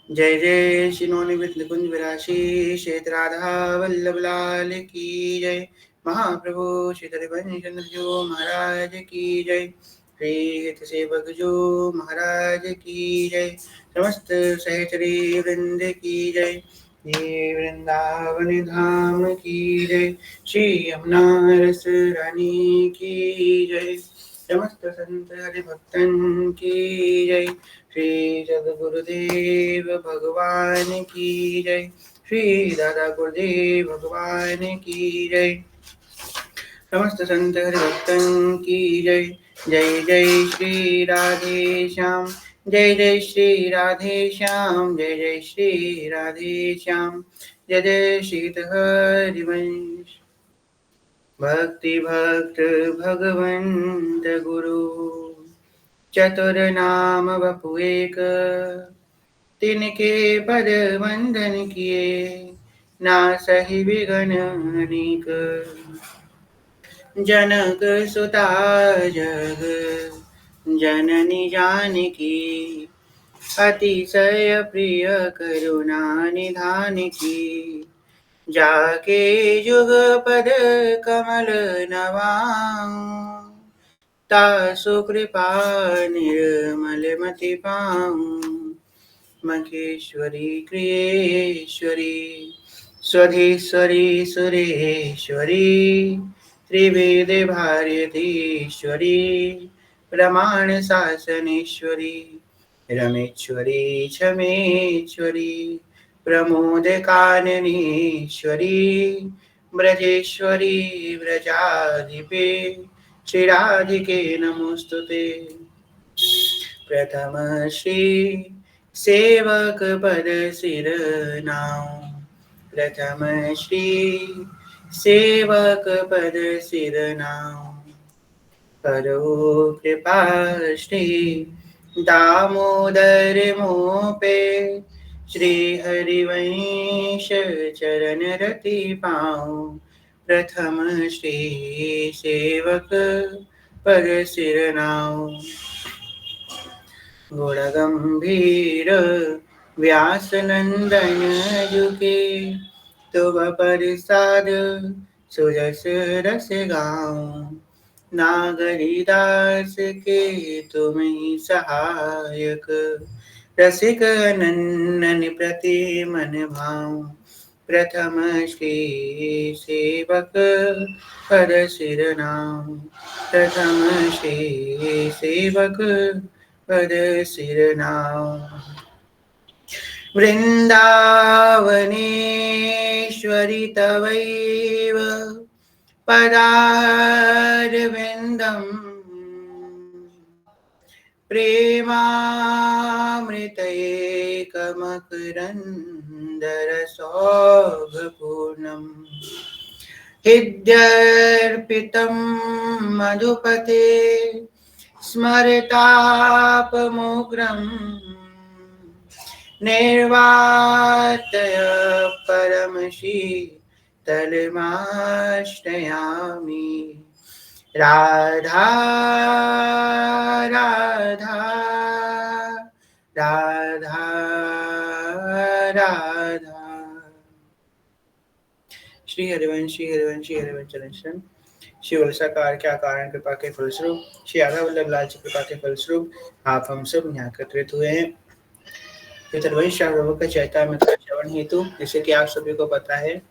जय जय शिनोनि कुंज विराशी श्वेत राधा वल्लभ लाल की जय। महाप्रभु श्री हरिवंश चंद्र जो महाराज की जय। श्री हित सेवक जो महाराज की जय। समस्त सहचरी वृंद की जय। ये वृंदावन धाम की जय। श्री यमुना रस रानी की जय। समस्त संत हरिभक्तन की जय। श्री सद्गुरुदेव भगवान की जय। श्री दादा गुरुदेव भगवान की जय। समस्त संत हरिभक्तन की जय। जय जय श्री राधे श्याम। जय जय श्री राधे श्याम। जय जय श्री राधे श्याम। जय जय श्री हरिवंश। भक्ति भक्त भगवंत गुरु चतुर नाम बपु एक। तिनके पद वंदन किए ना सही विघन अनेक। जनक सुता जग जननी जानकी अतिशय प्रिय करुणा निधान की। जाके जुग पद कमल नवाऊं तासु कृपा निर्मल मति पाऊं। मखेश्वरी क्रियेश्वरी स्वधीश्वरी सुरेश्वरी त्रिवेद भारतीश्वरी प्रमाण शासनेश्वरी रमेश्वरी क्षमेश्वरी प्रमोद काननेश्वरी ब्रजेश्वरी व्रजाधिपे श्रीराधिके नमोस्तुते। प्रथम श्री सेवक पद सिर नाम। प्रथम श्री सेवक पद सिर नाम। करो कृपा श्री दामोदर मोह पे श्री हरिवंश चरण रति पाऊं। प्रथम श्री सेवक पद सिर नाम। गुण गंभीर व्यास नंदन जुके तुम प्रसाद सुजस रस गाऊं। नागरीदास के तुम ही सहायक रसिक नंदन प्रति मन भाऊं। प्रथम श्री सेवक पद सिर नाम। प्रथम श्री सेवक पद सिर नाम। वृंदावनेश्वरि तवैव पदारविन्दम् प्रेमामृतैकमकरन्दरसौभपूर्णम्। हृद्यर्पितं मधुपते स्मरतापमुग्रम् निर्वातय परमशीतलमाश्रयामि। राधा राधा राधा राधा। श्री हरिवंश श्री हरिवंश श्री हरिवंश चरण शरण। श्री वलसाकार के कारण कृपा के फलस्वरूप श्री राधा वल्लभ लाल की कृपा के फलस्वरूप आप हम सब यहाँ एकत्रित हुए हैं। चतुर्वंश प्रभु के चैतन्य श्रवण हेतु, जैसे कि आप सभी को पता है,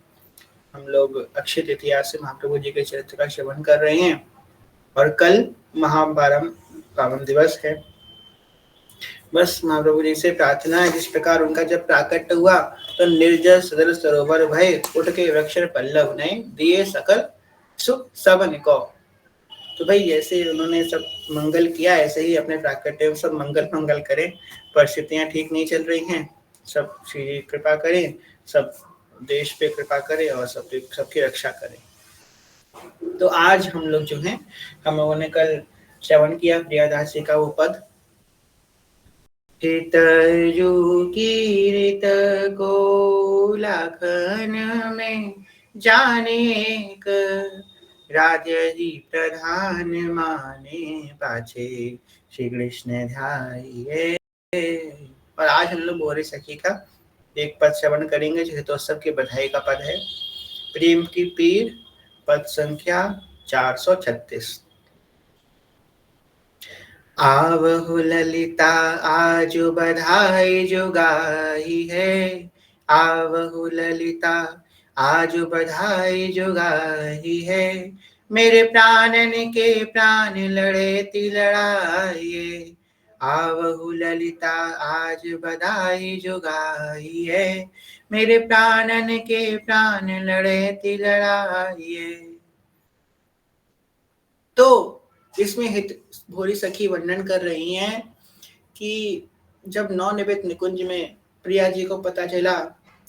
हम लोग अक्षय तृतीया से महाप्रभु जी के चरित्र का श्रवण कर रहे हैं और कल महापारम पावन दिवस है। बस महाप्रभु जी से प्रार्थना है, जिस प्रकार उनका जब प्राकट्य हुआ तो निर्जल सदल सरोवर भय उठ के वृक्ष पल्लव ने दिए सकल सुख सबन को। तो भाई जैसे उन्होंने सब मंगल किया, ऐसे ही अपने प्राकट्य में सब मंगल मंगल करें। परिस्थितियां ठीक नहीं चल रही हैं, सब श्री कृपा करें, सब देश पे कृपा करें और सबकी रक्षा करें। तो आज हम लोग जो हैं, हम लोगों ने कल श्रवण किया प्रियादास जी का वो पद, हितजू कीरित को लाखन में जाने एक राज्य जी प्रधान माने पाछे श्री कृष्ण ध्याये और आज हम लोग भोरी सखी का एक पद श्रवण करेंगे, जो हितोत्सव की बधाई का पद है। प्रेम की पीर, पद संख्या 436। आवहु ललिता आजु बधाई जो गाई है, आवहु ललिता आजु बधाई जो गाई है, मेरे प्राणन के प्राण लड़े ती लड़ाइए, आवहु ललिता आज बधाई जो गाई है, मेरे प्राणन के प्राण लड़े ती लड़ाइए। तो इसमें हित भोरी सखी वर्णन कर रही हैं कि जब नवनिर्मित निकुंज में प्रिया जी को पता चला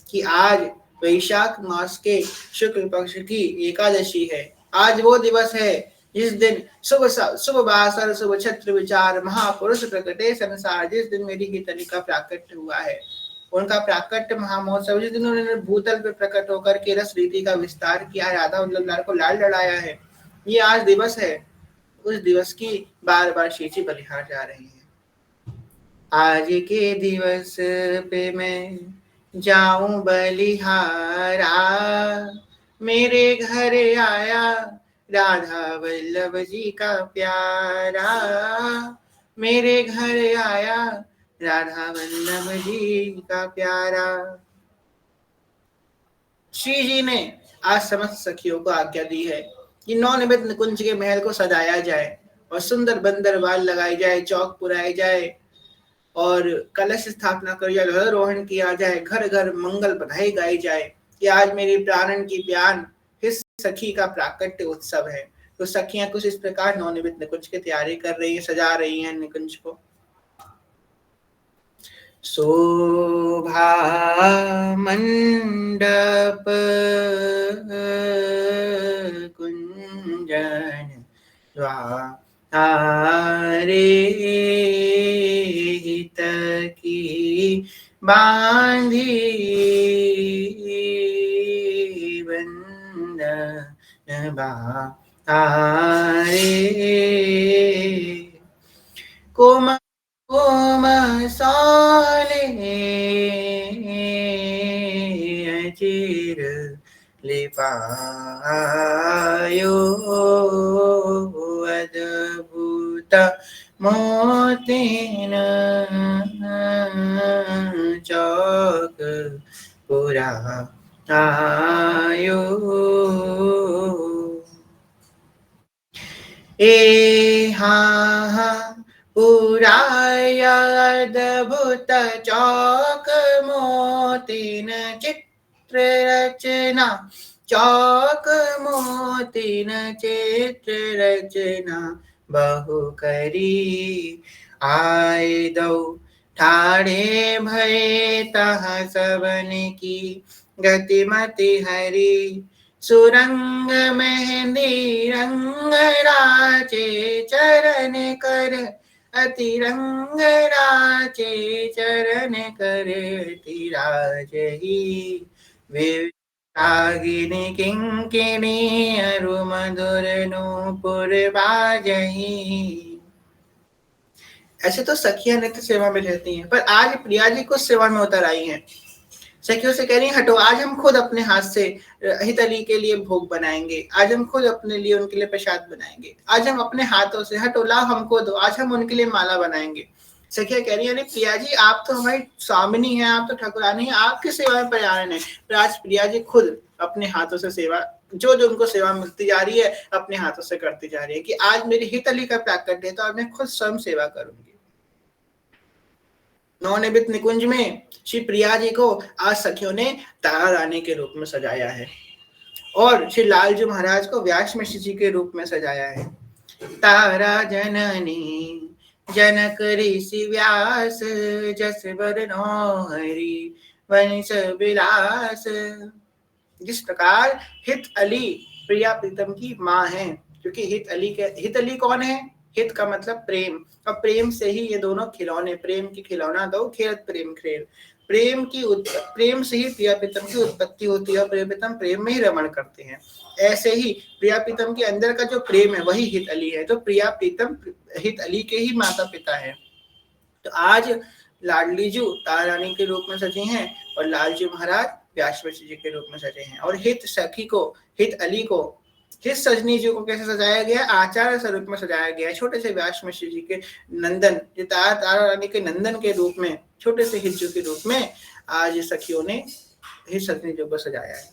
कि आज वैशाख मास के शुक्ल पक्ष की एकादशी है, आज वो दिवस है जिस दिन शुभ बासर शुभ छत्र विचार महापुरुष प्रकटे संसार, जिस दिन मेरी हितली का प्राकट्य हुआ है, उनका प्राकट्य महामहोत्सव, जिस दिन उन्होंने भूतल पर प्रकट होकर के रस रीति का विस्तार किया, राधा वल्लभ लाल को लाल लड़ाया है, ये आज दिवस है। उस दिवस की बार बार शेची बलिहार जा रही है। आज के दिवस पे मैं जाऊं बलिहारा, मेरे घर आया राधा वल्लभ जी का प्यारा, मेरे घर आया राधा वल्लभ जी का प्यारा। श्री जी ने आज समस्त सखियों को आज्ञा दी है कि नवनिर्मित निकुंज के महल को सजाया जाए और सुंदर बंदर वाल लगाई जाए, चौक पुराई जाए और कलश स्थापना कर जाए, ध्वजारोहण किया जाए, घर घर मंगल बधाई गाई जाए कि आज मेरी प्राणन की प्यान इस सखी का प्राकट्य उत्सव है। तो सखियां कुछ इस प्रकार नवनिर्मित निकुंज की तैयारी कर रही है, सजा रही हैं निकुंज को। शोभा मंडप कुंजन द्वारे हित की बांधी बंधन बारे, कोमल साले अचिर लिपायो, अद्भुत मोतिन चौक पुरायो, पुराया अद्भुत चौक मोतिन चित्र रचना, चौक मोतिन चित्र रचना बहु करी, आए दो ठाड़े भये तह सबन की गतिमति हरी, सुरंग मेहंदी रंग राचे चरण कर, अति रंग राचे चरण कर, अति राजही विरागिनी किंकिणी अरु मधुर नूपुर बाजही। ऐसे तो सखियां नित्य सेवा में रहती हैं, पर आज प्रिया जी कुछ सेवा में उतर आई हैं। सखियों से कह रही हैं, हटो, आज हम खुद अपने हाथ से हितली के लिए भोग बनाएंगे, आज हम खुद अपने लिए उनके लिए प्रसाद बनाएंगे, आज हम अपने हाथों से, हटो लाओ हमको दो, आज हम उनके लिए माला बनाएंगे। सखिया कह रही है, अरे प्रिया जी आप तो हमारी स्वामिनी है, आप तो ठाकुरानी है, आपकी सेवा में प्रयाण है। पर आज प्रिया जी खुद अपने हाथों से सेवा, जो जो उनको सेवा मिलती जा रही है अपने हाथों से करती जा रही है कि आज मेरी हितली का प्राकट्य है तो आज मैं खुद स्वयं सेवा करूंगी। नवनिर्मित निकुंज में श्री प्रिया जी को आज सखियों ने तारा रानी के रूप में सजाया है और श्री लालजी महाराज को व्यास मिश्र जी के रूप में सजाया है। तारा जननी जनक ऋषि व्यास, जस बरनो हरि वंश विलास। जिस प्रकार हित अली प्रिया प्रीतम की माँ है, क्योंकि हित अली कौन है? हित का मतलब प्रेम, और प्रेम से ही ये दोनों खिलौने, प्रेम की खिलौना दो खेलत प्रेम खेल, प्रेम से ही प्रिया प्रीतम की उत्पत्ति होती है और प्रिया प्रीतम प्रेम में ही रमण करते हैं। ऐसे ही प्रिया प्रीतम के अंदर का जो प्रेम है वही हित अली है, तो प्रिया प्रीतम हित अली के ही माता पिता है। तो आज लाडली जू तारा रानी के रूप में सजे हैं और लालजी महाराज व्यासवती जी के रूप में सजे हैं। और हित सखी को, हित अली को, हित सजनी जी को कैसे सजाया गया? आचार्य स्वरूप में सजाया गया है। छोटे से व्यासवती जी के नंदन, जो तारा रानी के नंदन के रूप में, छोटे से हित जू के रूप में आज सखियों ने हित सजनी जी को सजाया है।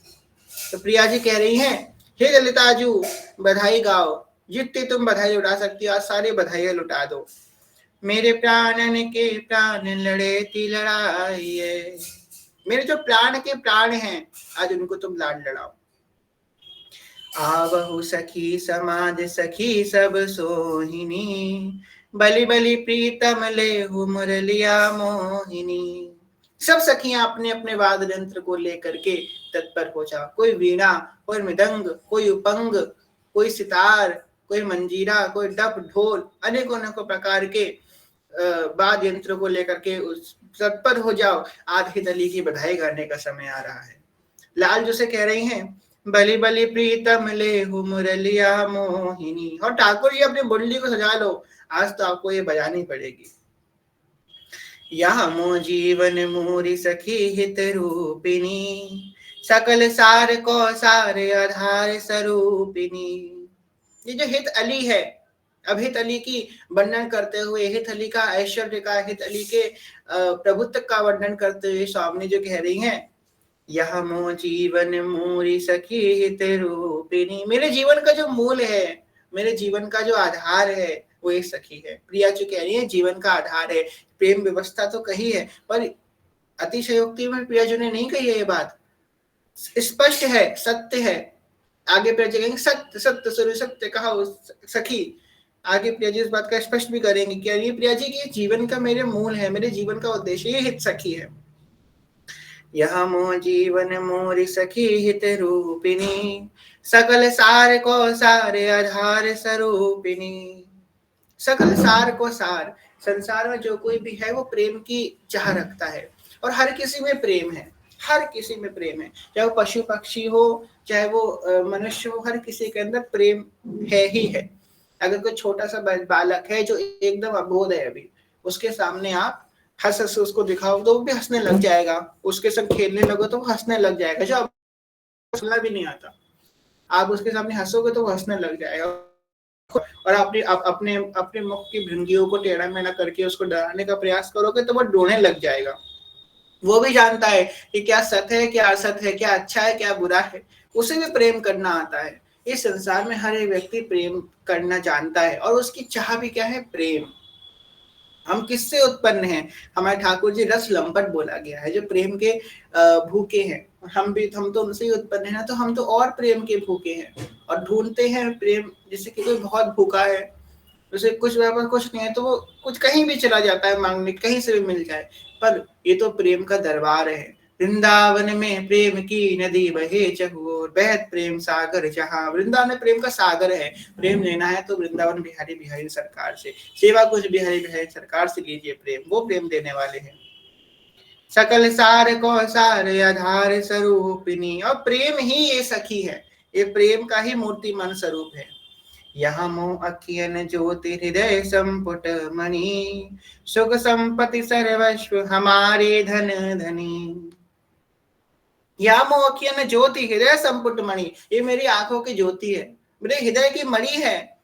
तो प्रिया जी कह रही हैं, हे ललिता जू बधाई गाओ, जितनी तुम बधाई उड़ा सकती हो आज सारी बधाइयां लुटा दो। मेरे प्राणन के प्राण लड़े थी लड़ाई है, मेरे जो प्राण के प्राण हैं आज उनको तुम लाड लड़ाओ। आवहु सखी समाज सखी सब सोहिनी, बलि बलि प्रीतम लेहु मुरलिया मोहिनी। सब सखियां अपने अपने वाद्य यंत्र को लेकर के तत्पर हो जाओ। कोई वीणा, कोई मृदंग, कोई उपंग, कोई सितार, कोई मंजीरा, कोई डप ढोल, अनेकों अनेकों प्रकार के वाद्य यंत्र को लेकर के उस तत्पर हो जाओ। आज हित अली की बधाई गाने का समय आ रहा है। लाल जो से कह रही हैं, बलि बलि प्रीतम लेहु मुरलिया मोहिनी। और ठाकुर जी अपनी मुरली को सजा लो, आज तो आपको ये बजानी पड़ेगी। यह मो जीवन मोरी सखी हित रूपिणी, सकल सार को सार आधार स्वरूपिणी। ये जो हित अली है, अब हित अली की वर्णन करते हुए, हित अली का ऐश्वर्य का, हित अली के प्रभुत्व का वर्णन करते हुए स्वामी जो कह रही हैं, यह मो जीवन मोरी सखी हित रूपिणी। मेरे जीवन का जो मूल है, मेरे जीवन का जो आधार है वो एक सखी है। प्रिया जो कह रही है जीवन का आधार है, प्रेम व्यवस्था तो कही है, पर अतिशयोक्ति में प्रिया जो ने नहीं कही है ये बात, स्पष्ट है, सत्य है। आगे प्रिया जी कहेंगे सत्य सत्य सुर सत्य कहा सखी। आगे प्रिया जी इस बात का स्पष्ट भी करेंगे क्या ये प्रिया जी की जीवन का मेरे मूल है, मेरे जीवन का उद्देश्य ये हित सखी है। यह मो जीवन मोरी सखी हित रूपिणी, सकल सार को सार आधार स्वरूपिणी। सकल सार को सार, संसार में जो कोई भी है वो प्रेम की चाह रखता है, और हर किसी में प्रेम है, हर किसी में प्रेम है, चाहे वो पशु पक्षी हो, चाहे वो मनुष्य हो, हर किसी के अंदर प्रेम है ही है। अगर कोई छोटा सा बालक है जो एकदम अबोध है अभी, उसके सामने आप हंस हंस उसको दिखाओ तो वो भी हंसने लग जाएगा, उसके संग खेलने लगो तो वो हंसने लग जाएगा। जो हंसना भी नहीं आता, आप उसके सामने हंसोगे तो वो हंसने लग जाएगा। और अपने अपने मुख की भृंगियों को टेढ़ा मेढ़ा करके उसको डराने का प्रयास करोगे तो वो रोने लग जाएगा। वो भी जानता है कि क्या सत्य है, क्या असत्य है, क्या अच्छा है, क्या बुरा है, उसे भी प्रेम करना आता है। इस संसार में हर एक व्यक्ति प्रेम करना जानता है, और उसकी चाह भी क्या है? प्रेम। हम किससे उत्पन्न हैं? हमारे ठाकुर जी रस लंपट बोला गया है, जो प्रेम के भूखे हैं। हम तो उनसे ही उत्पन्न है ना, तो हम तो और प्रेम के भूखे हैं और ढूंढते हैं प्रेम। जैसे कि कोई बहुत भूखा है, उसे कुछ व्यापार कुछ नहीं है तो वो कुछ कहीं भी चला जाता है मांगने, कहीं से भी मिल जाए। पर ये तो प्रेम का दरबार है। वृंदावन में प्रेम की नदी बहे चहुओर, बहत प्रेम सागर जहाँ। वृंदावन में प्रेम का सागर है। प्रेम लेना है तो वृंदावन बिहारी बिहारी सरकार से, सेवा कुछ बिहारी बिहारी सरकार से लीजिए प्रेम, वो प्रेम देने वाले हैं। सकल सार को सार आधार स्वरूपिणी, और प्रेम ही ये सखी है, ये प्रेम का ही मूर्तिमान स्वरूप है। यहाँ मोह अखियन ज्योति हृदय संपुट मणि, सुख संपत्ति सर्वस्व हमारे धन धनी। या मोह अखियन ज्योति हृदय संपुट मणि, ये मेरी आंखों की ज्योति है, मेरे हृदय की मणि है।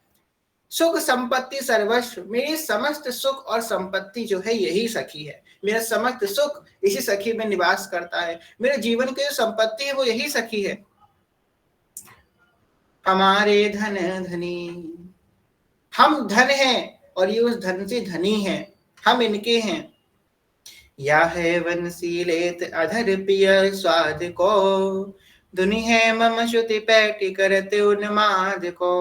सुख संपत्ति सर्वस्व, मेरी समस्त सुख और संपत्ति जो है यही सखी है। मेरा समस्त सुख इसी सखी में निवास करता है। मेरे जीवन की जो संपत्ति है वो यही सखी है। हमारे धन धनी, हम धन हैं और ये उस धन से धनी हैं, हम इनके हैं। या है वंशी लेत अधर पिय स्वाद को, धुनी है मम श्रुति पैठी करते उन्माद को।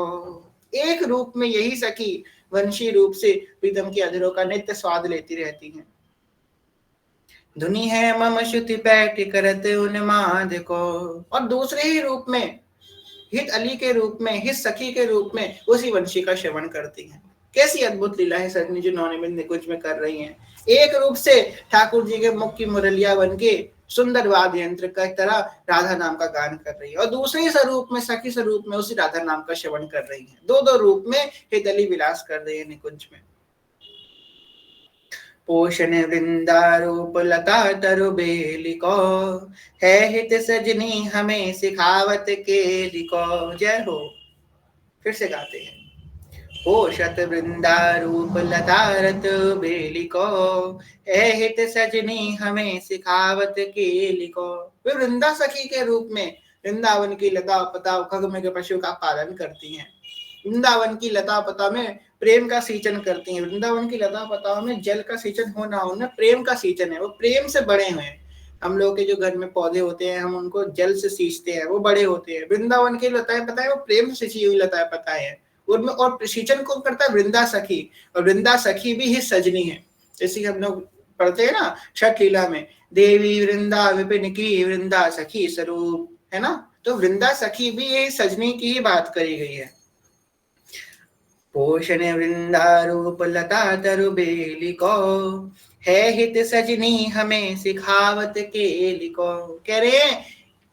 एक रूप में यही सखी वंशी रूप से प्रीतम की अधरों का नित्य स्वाद लेती रहती हैं। धुनी है मम श्रुति पैठी करते उन्माद को, और दूसरे ही रूप में हित अली के रूप में, हित सखी के रूप में उसी वंशी का श्रवण करती हैं। कैसी अद्भुत लीला है सजनी जो नौनिमित निकुंज में कर रही हैं। एक रूप से ठाकुर जी के मुख की मुरलिया बन के सुंदर वाद्य यंत्र का तरह राधा नाम का गान कर रही है, और दूसरे स्वरूप में, सखी स्वरूप में उसी राधा नाम का श्रवण कर रही है। दो दो रूप में हित अली विलास कर रही है निकुंज में। पोषण वृंदारूप लता तरु बेलिको, है हित सजनी हमें सिखावत के लिको। जय हो। फिर से गाते हैं। पोषत वृंदारूप लता रत बेलिको, है हित सजनी हमें सिखावत के लिको। वे वृंदा सखी के रूप में वृंदावन की लता पता खग में पशु का पालन करती हैं। वृंदावन की लता पता में प्रेम का सींचन करती हैं। वृंदावन की लता पताओं में जल का सींचन होना उनमें प्रेम का सींचन है। वो प्रेम से बड़े हुए हैं। हम लोग के जो घर में पौधे होते हैं हम उनको जल से सींचते हैं, वो बड़े होते हैं। वृंदावन की लताएं पता है वो प्रेम से सींची हुई लताएं पता है उनमें। और सींचन कौन करता है? वृंदा सखी। और वृंदा सखी भी ही सजनी है। जैसे हम लोग पढ़ते हैं ना छठ लीला में, देवी वृंदा विपिन की वृंदा सखी स्वरूप, है ना। तो वृंदा सखी भी ये सजनी की ही बात करी गई है। पोषण वृंदारूप लता तरु बेलिको, है हित सजनी हमें सिखावत के लिको। कह रहे हैं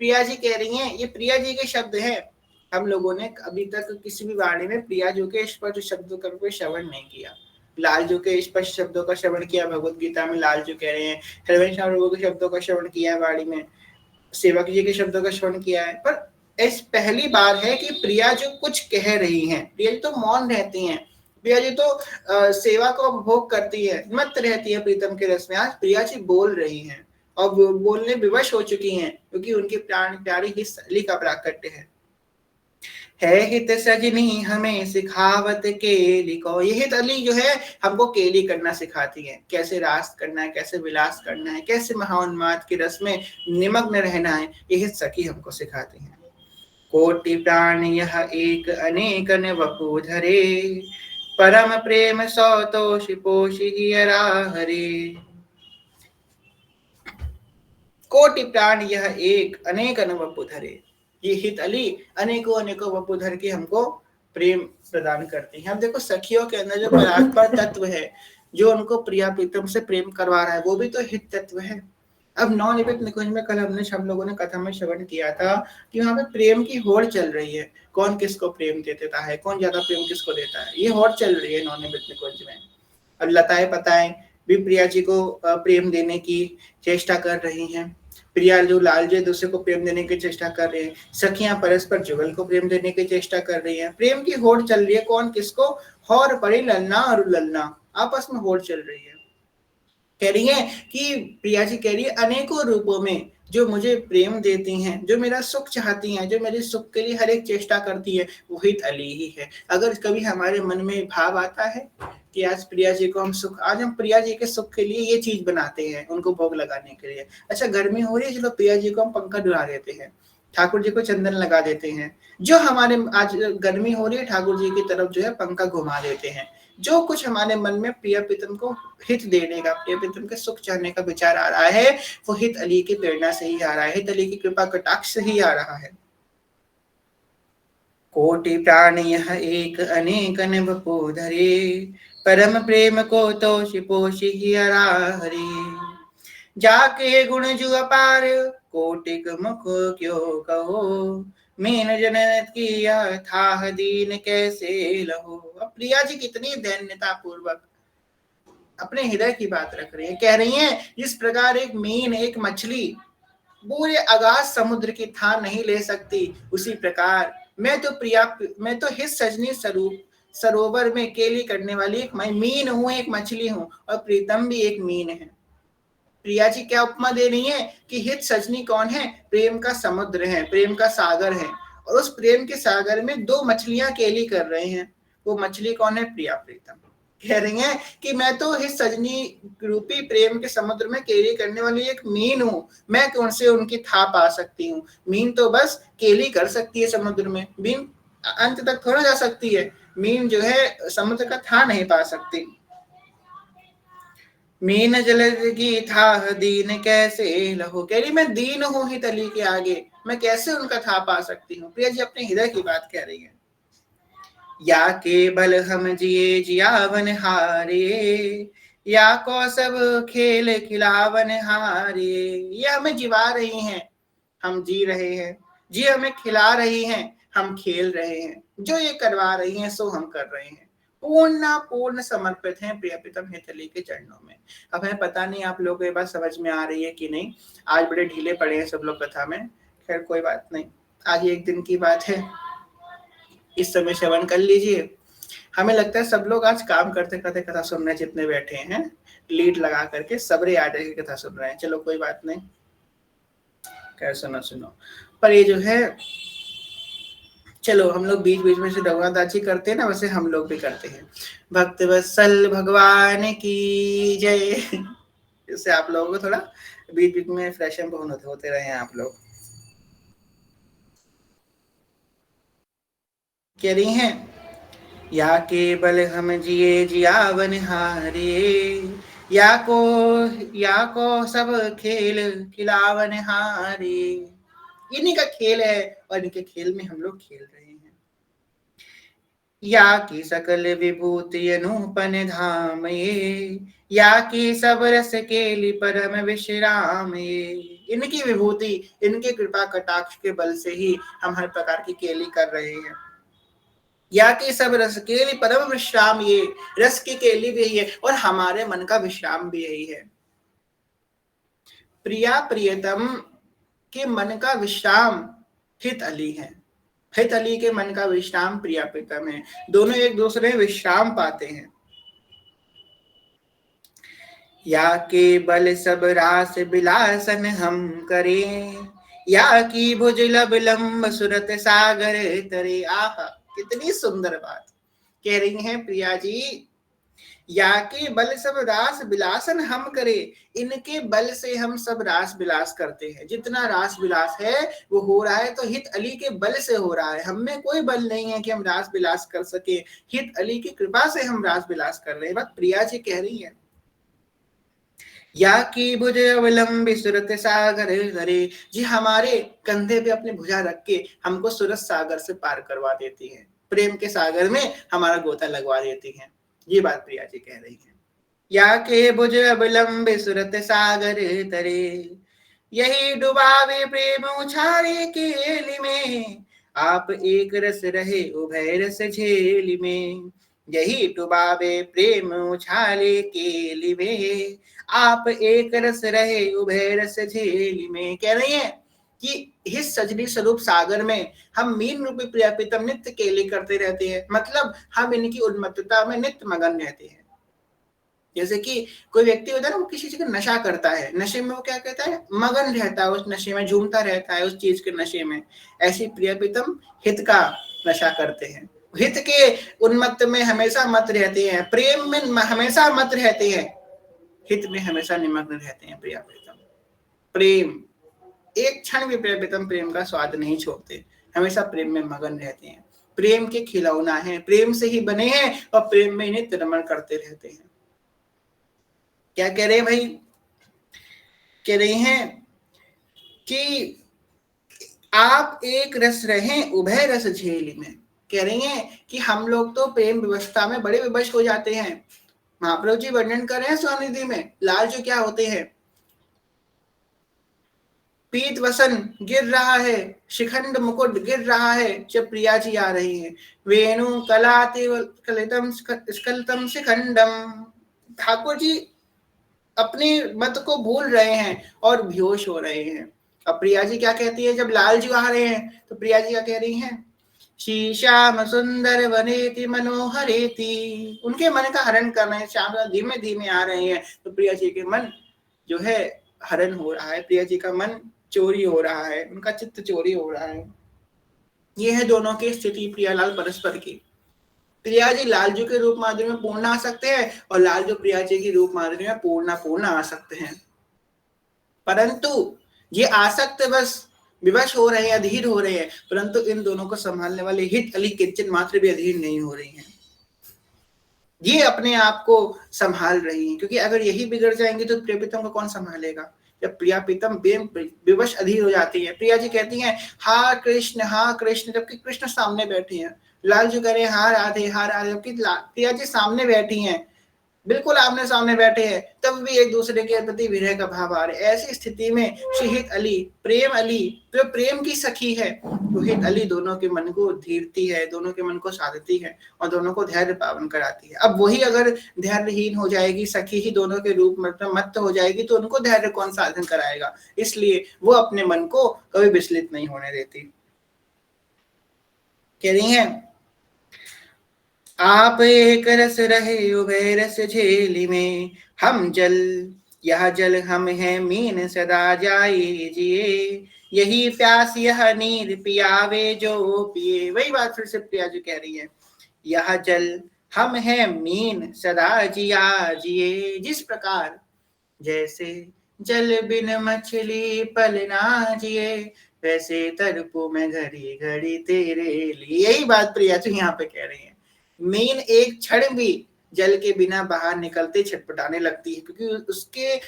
प्रिया जी, कह रही हैं, ये प्रिया जी के शब्द हैं। हम लोगों ने अभी तक किसी भी वाणी में प्रिया जी के स्पष्ट शब्दों का कोई श्रवण नहीं किया। लाल जी के स्पष्ट शब्दों का श्रवण किया भगवत गीता में, लाल जी कह रहे हैं। हरवंश के शब्दों का श्रवण किया है वाणी में, सेवक जी के शब्दों का श्रवण किया है। पर इस पहली बार है कि प्रिया जो कुछ कह रही हैं। प्रिया जी तो मौन रहती हैं। प्रिया जी तो सेवा को उपभोग करती है, मत रहती है प्रीतम के रस में। आज प्रिया जी बोल रही हैं और बोलने विवश हो चुकी हैं, क्योंकि उनकी प्राण प्यारी ही सली का प्राकट्य है हित सजनी हमें सिखावत केली को। ये हित अली जो है हमको केली करना सिखाती है, कैसे रास करना है, कैसे विलास करना है, कैसे महाउन्माद के रस में निमग्न रहना है। ये हित सखी हमको सिखाती है। कोटि प्राण यह एक अनेक न वपु धरे, परम प्रेम सौ तोष पोषि हरे। कोटि प्राण यह एक अनेक न वपु धरे। ये हित अली अनेकों अनेकों वपुधर के हमको प्रेम प्रदान करते हैं। अब देखो सखियों के अंदर जो परात्पर तत्व है, जो उनको प्रिया प्रीतम से प्रेम करवा रहा है, वो भी तो हित तत्व है। अब नवनिर्मित निकुंज में कल हम लोगों ने कथा में श्रवण किया था कि वहां पे प्रेम की होड़ चल रही है। कौन किसको प्रेम देता है, कौन ज्यादा प्रेम किसको देता है, ये होड़ चल रही है नवनिर्मित निकुंज में। और लताएं पताएं भी प्रिया जी को प्रेम देने की चेष्टा कर रही हैं। प्रिया जो लाल जी दूसरे को प्रेम देने की चेष्टा कर रहे हैं। सखियां परस्पर जुगल को प्रेम देने की चेष्टा कर रही हैं। प्रेम की होड़ चल रही है। कौन किसको? हौर पड़ी ललना और ललना, आपस में होड़ चल रही है। कह रही है कि प्रिया जी कह रही है अनेकों रूपों में जो मुझे प्रेम देती हैं, जो मेरा सुख चाहती हैं, जो मेरे सुख के लिए हर एक चेष्टा करती है, वो हित अली ही है। अगर कभी हमारे मन में भाव आता है कि आज प्रिया जी को हम सुख, आज हम प्रिया जी के सुख के लिए ये चीज बनाते हैं उनको भोग लगाने के लिए। अच्छा गर्मी हो रही है, चलो प्रिया जी को हम पंखा डुला देते हैं, ठाकुर जी को चंदन लगा देते हैं। जो हमारे आज गर्मी हो रही है, ठाकुर जी की तरफ जो है पंखा घुमा देते हैं। जो कुछ हमारे मन में प्रिय प्रीतम को हित देने का, प्रिय प्रीतम के सुख चाहने का विचार आ रहा है, वो हित अली की प्रेरणा से ही आ रहा है, हित अली की कृपा कटाक्ष से ही आ रहा है। कोटि प्राण यह एक अनेक वपु धरे, परम प्रेम को तोषि पोषि हरा हरे। जाके गुण जु अपार, कोटिक मुख क्यों कहो, मीन जनत किया था दीन कैसे लहो। अब प्रिया जी कितनी दैन्यता पूर्वक अपने हृदय की बात रख रही है। कह रही हैं जिस प्रकार एक मीन, एक मछली पूरे अगाध समुद्र की थाह नहीं ले सकती, उसी प्रकार मैं तो हित सजनी स्वरूप सरोवर में केली करने वाली एक मीन हूं, एक मछली हूं, और प्रीतम भी एक मीन है। प्रिया जी क्या उपमा दे रही है कि हित सजनी कौन है? प्रेम का समुद्र है, प्रेम का सागर है, और उस प्रेम के सागर में दो मछलियां केली कर रहे हैं। वो मछली कौन है? प्रिया प्रीतम। कह रही हैं कि मैं तो हित सजनी रूपी प्रेम के समुद्र में केली करने वाली एक मीन हूं, मैं कौन से उनकी था पा सकती हूँ। मीन तो बस केली कर सकती है समुद्र में, मीन अंत तक थोड़ा जा सकती है। मीन जो है समुद्र का था नहीं पा सकती। मीन जलद की था दीन कैसे लहो। कह रही मैं दीन हूं हित अली के आगे, मैं कैसे उनका था पा सकती हूँ। प्रिया जी अपने हृदय की बात कह रही है। या के बल हम जिए जियावन हारे, या को सब खेल खिलावन हारे। ये हमें जिवा रही हैं, हम जी रहे हैं, जी हमें खिला रही हैं, हम खेल रहे हैं। जो ये करवा रही हैं सो हम कर रहे हैं। पूर्ण समर्पित हैं प्रिय प्रीतम हितली के चरणों में। अब है पता नहीं आप लोगों को ये बात समझ में आ रही है कि नहीं, आज बड़े ढीले पड़े हैं सब लोग कथा में। खैर कोई बात नहीं, आज एक दिन की बात है, इस समय श्रवण कर लीजिए। हमें लगता है सब लोग आज काम करते करते कथा सुन रहे हैं, जितने बैठे हैं लीड लगा करके सबरे आ जाके कथा सुन रहे हैं। चलो कोई बात नहीं, खैर सुनो। पर ये जो है, चलो हम लोग बीच बीच में से भगवान दाची करते हैं ना, वैसे हम लोग भी करते हैं। भक्त वत्सल भगवान की जय। इससे आप लोगों को थोड़ा बीच बीच में फ्रेश होते रहे हैं आप लोग। कह रही हैं, या के बल हम जिए जियावन हारे, या को सब खेल खिलावन हारे। इन्हीं का खेल है और इनके खेल में हम लोग खेल रहे हैं। या की सकल विभूति अनूपन धाम ये, या की सब रस केली परम विश्राम ये। इनकी विभूति, इनके कृपा कटाक्ष के बल से ही हम हर प्रकार की केली कर रहे हैं। या कि सब रस केली परम विश्राम ये, रस की केली भी यही है और हमारे मन का विश्राम भी यही है। प्रिया प्रियतम के मन का विश्राम हित अली है, हित अली के मन का विश्राम प्रिया प्रीतम है, दोनों एक दूसरे विश्राम पाते हैं। या के बल सब रास बिलासन हम करें, या की भुज लब लंब सुरत सागर तरे। आहा, कितनी सुंदर बात कह रही हैं प्रिया जी। या के बल सब रास बिलासन हम करे, इनके बल से हम सब रास बिलास करते हैं। जितना रास बिलास है वो हो रहा है तो हित अली के बल से हो रहा है, हम में कोई बल नहीं है कि हम रास बिलास कर सके, हित अली की कृपा से हम रास बिलास कर रहे हैं। बात प्रिया जी कह रही है। या की भुज अवलंबी सुरत सागर धरे, जी हमारे कंधे पे अपनी भुजा रख के हमको सुरत सागर से पार करवा देती है, प्रेम के सागर में हमारा गोता लगवा देती है। ये बात प्रिया जी कह रही है। या के भुज अवलंबी सुरत सागर तरे, यही डुबावे प्रेम उछारे केली में, आप एक रस रहे उभय रस झेली में। यही डुबावे प्रेम उछाले केली में, आप एक रस रहे उभय रस झेली में। कह रही है कि इस सजनी स्वरूप सागर में हम मीन रूपी प्रिया प्रीतम नित्य केली करते रहते हैं, मतलब हम इनकी उन्मत्तता में नित्य मगन रहते हैं। जैसे कि कोई व्यक्ति होता है ना, वो किसी चीज का नशा करता है, नशे में वो क्या कहता है, मगन रहता है, उस नशे में झूमता रहता है, उस चीज के नशे में। ऐसी प्रिय प्रीतम हित का नशा करते हैं, हित के उन्मत्त में हमेशा मत रहते हैं, प्रेम में हमेशा मत रहते हैं, हित में हमेशा निमग्न रहते हैं प्रिय प्रीतम। प्रेम, एक क्षण भी प्रिय प्रीतम प्रेम का स्वाद नहीं छोड़ते, हमेशा प्रेम में मगन रहते हैं। प्रेम के खिलौना है, प्रेम से ही बने हैं और प्रेम में इन्हें रमण करते रहते हैं। क्या कह रहे हैं भाई, कह रही हैं कि आप एक रस रहें उभय रस झेली में। कह रही हैं कि हम लोग तो प्रेम व्यवस्था में बड़े विवश हो जाते हैं। महाप्रभु जी वर्णन कर रहे हैं स्वनिधि में, लाल जो क्या होते हैं, पीत वसन गिर रहा है, शिखंड मुकुट गिर रहा है जब प्रिया जी आ रही हैं। वेणु कलाति कलितम स्कलतम शिखंडम, ठाकुर जी अपने मत को भूल रहे हैं और बेहोश हो रहे हैं। अब प्रिया जी क्या कहती है, जब लाल जी आ रहे हैं तो प्रिया जी क्या कह रही हैं, श्याम सुंदर वनेति मनोहरेति। उनके मन का हरण कर रहे हैं, श्याम धीमे धीमे आ रहे हैं तो प्रिया जी के मन जो है हरण हो रहा है, प्रिया जी का मन चोरी हो रहा है, उनका चित्त चोरी हो रहा है। ये है दोनों की स्थिति प्रियालाल परस्पर की। प्रिया जी लाल जी के रूप माधुरी में पूर्ण आ सकते हैं और लाल जो प्रिया जी की रूप माधुरी में पूर्ण आ सकते हैं, परंतु ये आसक्त बस विवश हो रहे हैं, अधीर हो रहे हैं, परंतु इन दोनों को संभालने वाले हित अली किंचन मात्र भी अधीर नहीं हो रही हैं। ये अपने आप को संभाल रही हैं, क्योंकि अगर यही बिगड़ जाएंगे तो प्रिया प्रीतम को कौन संभालेगा। जब प्रिया प्रीतम विवश अधीर हो जाती है, प्रिया जी कहती हैं हा कृष्ण, जबकि कृष्ण सामने बैठे हैं। लाल जी कह रहे हैं हा राधे, जबकि प्रिया जी सामने बैठी हैं। बिल्कुल आमने सामने बैठे हैं, तब भी एक दूसरे के प्रति विरह का भाव आ रहा है। ऐसी स्थिति में शहीद अली, प्रेम अली, जो प्रेम की सखी है, शहीद अली दोनों के मन को धीरती है, दोनों के मन को साधती है और दोनों को धैर्य पावन कराती है। अब वही अगर धैर्यहीन हो जाएगी, सखी ही दोनों के रूप में मत्त हो जाएगी, तो उनको धैर्य कौन साधन कराएगा। इसलिए वो अपने मन को कभी विचलित नहीं होने देती। कह रही है, आप एक रस रहे उभय रस झेली में, हम जल यह जल हम हैं मीन सदा जाए जिए, यही प्यास यह नीर पियावे जो पिए। वही बात फिर से प्रिया जी कह रही है, यह जल हम हैं मीन सदा जिया जिए। जिस प्रकार जैसे जल बिन मछली पल ना जिए, वैसे तड़पू मैं घड़ी घड़ी तेरे लिए। यही बात प्रिया जी यहाँ पे कह रही है। मीन एक क्षण भी जल के बिना बाहर निकलते छटपटाने लगती है, क्योंकि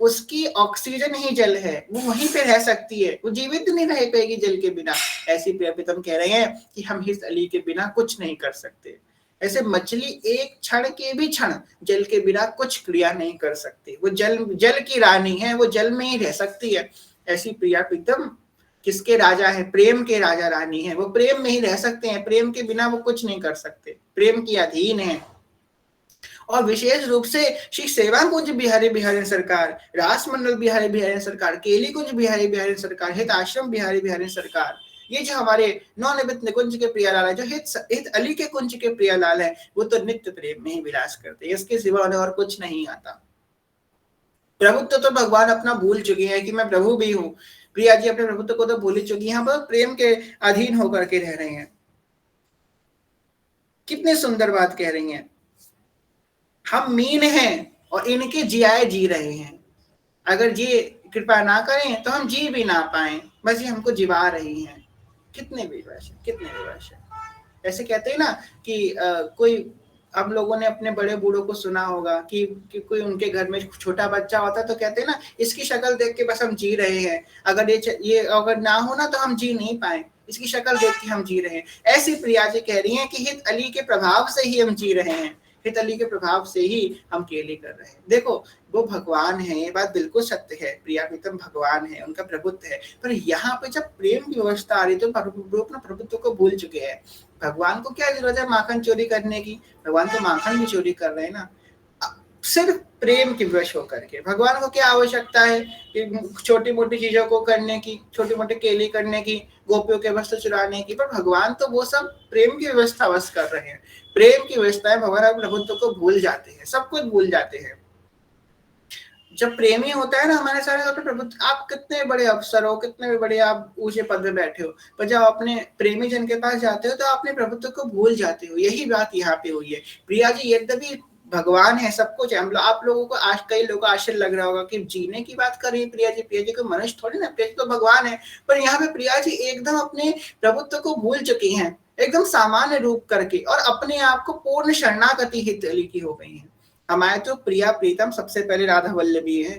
उसकी ऑक्सीजन ही जल है, वो वहीं पे रह सकती है, वो जीवित नहीं रह पाएगी जल के बिना। ऐसी प्रिया प्रीतम कह रहे हैं कि हम हिस अली के बिना कुछ नहीं कर सकते। ऐसे मछली एक क्षण के भी क्षण जल के बिना कुछ क्रिया नहीं कर सकती, वो जल की रानी है, वो जल में ही रह सकती है। ऐसी प्रिया प्रीतम किसके राजा है? प्रेम के राजा रानी है, वो प्रेम में ही रह सकते हैं, प्रेम के बिना वो कुछ नहीं कर सकते, प्रेम की अधीन है। और विशेष रूप से श्री सेवा कुंज बिहारी बिहारी सरकार, रास मंडल बिहारी बिहारी सरकार, केली कुंज बिहारी बिहारी सरकार, हित आश्रम बिहारी बिहारी सरकार, ये जो हमारे नवनिर्मित निकुंज के प्रियालाल है, जो हित अली के कुंज के प्रियालाल है, वो तो नित्य प्रेम में ही विलास करते हैं, इसके सिवा उन्हें और कुछ नहीं आता। प्रभुत्व तो भगवान अपना भूल चुके हैं कि मैं प्रभु भी हूँ। प्रिया जी अपने प्रभुत्व को तो भूल ही चुकी है, यहाँ पर प्रेम के अधीन होकर के रह रहे हैं। कितनी सुंदर बात कह रही हैं, हम मीन हैं और इनके जियाए जी रहे हैं, अगर ये कृपा ना करें तो हम जी भी ना पाए, बस ये हमको जिवा रही हैं। कितने विवश है, कितने विवश है। ऐसे कहते हैं ना कि कोई, हम लोगों ने अपने बड़े बूढ़ों को सुना होगा कि कोई उनके घर में छोटा बच्चा होता है तो कहते हैं ना, इसकी शक्ल देख के बस हम जी रहे हैं, अगर ये अगर ना हो ना तो हम जी नहीं पाए, इसकी शक्ल देख के हम जी रहे हैं। ऐसी प्रिया जी कह रही हैं कि हित अली के प्रभाव से ही हम जी रहे हैं, हित अली के प्रभाव से ही हम केली कर रहे हैं। देखो वो भगवान है, ये बात बिल्कुल सत्य है, प्रिया प्रीतम भगवान है, उनका प्रभुत्व है, पर यहाँ पे जब प्रेम की व्यवस्था आ रही तो वो अपना प्रभुत्व को भूल चुके हैं। भगवान को क्या जरूरत है माखन चोरी करने की, भगवान तो माखन भी चोरी कर रहे हैं ना। सिर्फ प्रेम की विवश होकर के भगवान को क्या आवश्यकता है कि छोटी मोटी चीजों को करने की, छोटी मोटी केली करने की, गोपियों के वस्त्र चुराने की, पर भगवान तो वो सब प्रेम की व्यवस्था बस कर रहे हैं। प्रेम की व्यवस्था है, भगवान अपने प्रभुत्व को भूल जाते हैं, सब कुछ भूल जाते हैं। जब प्रेमी होता है ना हमारे सारे, तो प्रभु आप कितने बड़े अफसर हो, कितने बड़े आप ऊंचे पद में बैठे हो, पर जब अपने प्रेमी जन के पास जाते हो तो अपने प्रभुत्व को भूल जाते हो। यही बात यहाँ पे हुई है। प्रिया जी यद्यपि भगवान है, सब कुछ है, हम लोग आप लोगों को आज कई लोगों को आश्चर्य लग रहा होगा कि जीने की बात कर रही है प्रिया जी को मनुष्य थोड़ी ना, प्रिया जी तो भगवान है। पर यहाँ पे प्रिया जी एकदम अपने प्रभुत्व को भूल चुकी हैं, एकदम सामान्य रूप करके, और अपने आप को पूर्ण शरणागति हित अली की हो गई है। हमारे तो प्रिया प्रीतम सबसे पहले राधा वल्लभी है।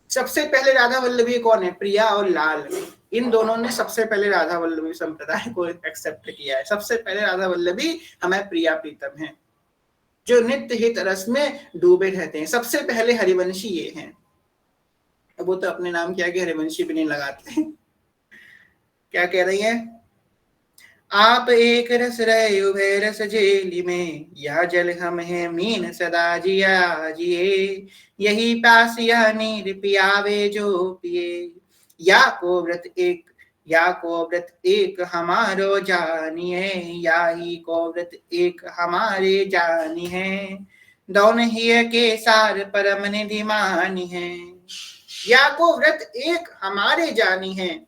सबसे पहले राधा वल्लभी कौन है? प्रिया और लाल, इन दोनों ने सबसे पहले राधा वल्लभी संप्रदाय को एक्सेप्ट किया है। सबसे पहले राधा वल्लभी हमारे प्रिया प्रीतम है, जो नित्य हित रस में डूबे रहते हैं। सबसे पहले हरिवंशी ये हैं। अब वो तो अपने नाम के आगे हरिवंशी भी नहीं लगाते। क्या कह रही है? आप एक रस रहे उभय रस झेली में, यह जल हम है मीन सदा जिया जिए, यही प्यास यह नीर पियावे जो पिए, या को व्रत एक हमारो जानिए, या ही को व्रत एक हमारे जानी है, दौन ही के सार परम निधि मानी है। या को व्रत एक हमारे जानी है,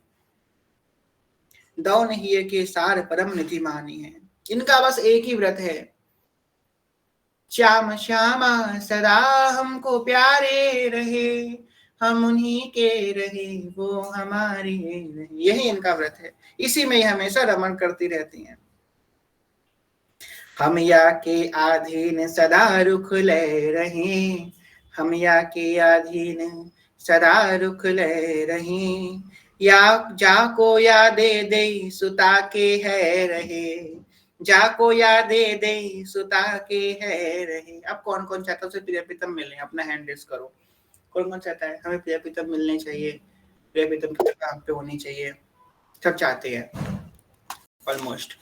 दौन ही के सार परम निधि मानी है। इनका बस एक ही व्रत है, श्याम श्यामा सदा हमको प्यारे रहे, हम उन्हीं के रहे वो हमारे रहे। यही इनका व्रत है, इसी में ही हमेशा रमण करती रहती हैं। हम या के अधीन सदा रुख ले रहे, हम या के अधीन सदा रुख ले रहे, या जाको या दे दे सुता के है रहे, जाको या दे दे सुता के है रहे। अब कौन कौन चाहता है प्रिया प्रीतम मिले, अपना हैंड रेस करो। कौन कौन चाहता है हमें प्रिया प्रीतम मिलने चाहिए, प्रिया प्रीतम की कृपा हम पे होनी चाहिए? सब चाहते हैं ऑलमोस्ट।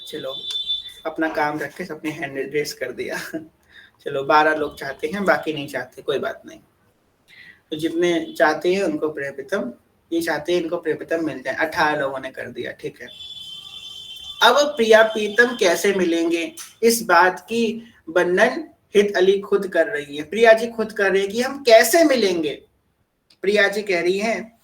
चलो अपना काम रख के सबने हैंड रेस कर दिया। चलो 12 लोग चाहते हैं, बाकी नहीं चाहते, कोई बात नहीं। तो जितने चाहते हैं उनको प्रिया प्रीतम, ये चाहते हैं इनको प्रिया प्रीतम मिल जाए। 18 लोगों ने कर दिया, ठीक है। अब प्रिया प्रीतम कैसे मिलेंगे, इस बात की वर्णन हित अली खुद कर रही है। प्रिया जी खुद कर रही है कि हम कैसे मिलेंगे। प्रिया जी कह रही हैं,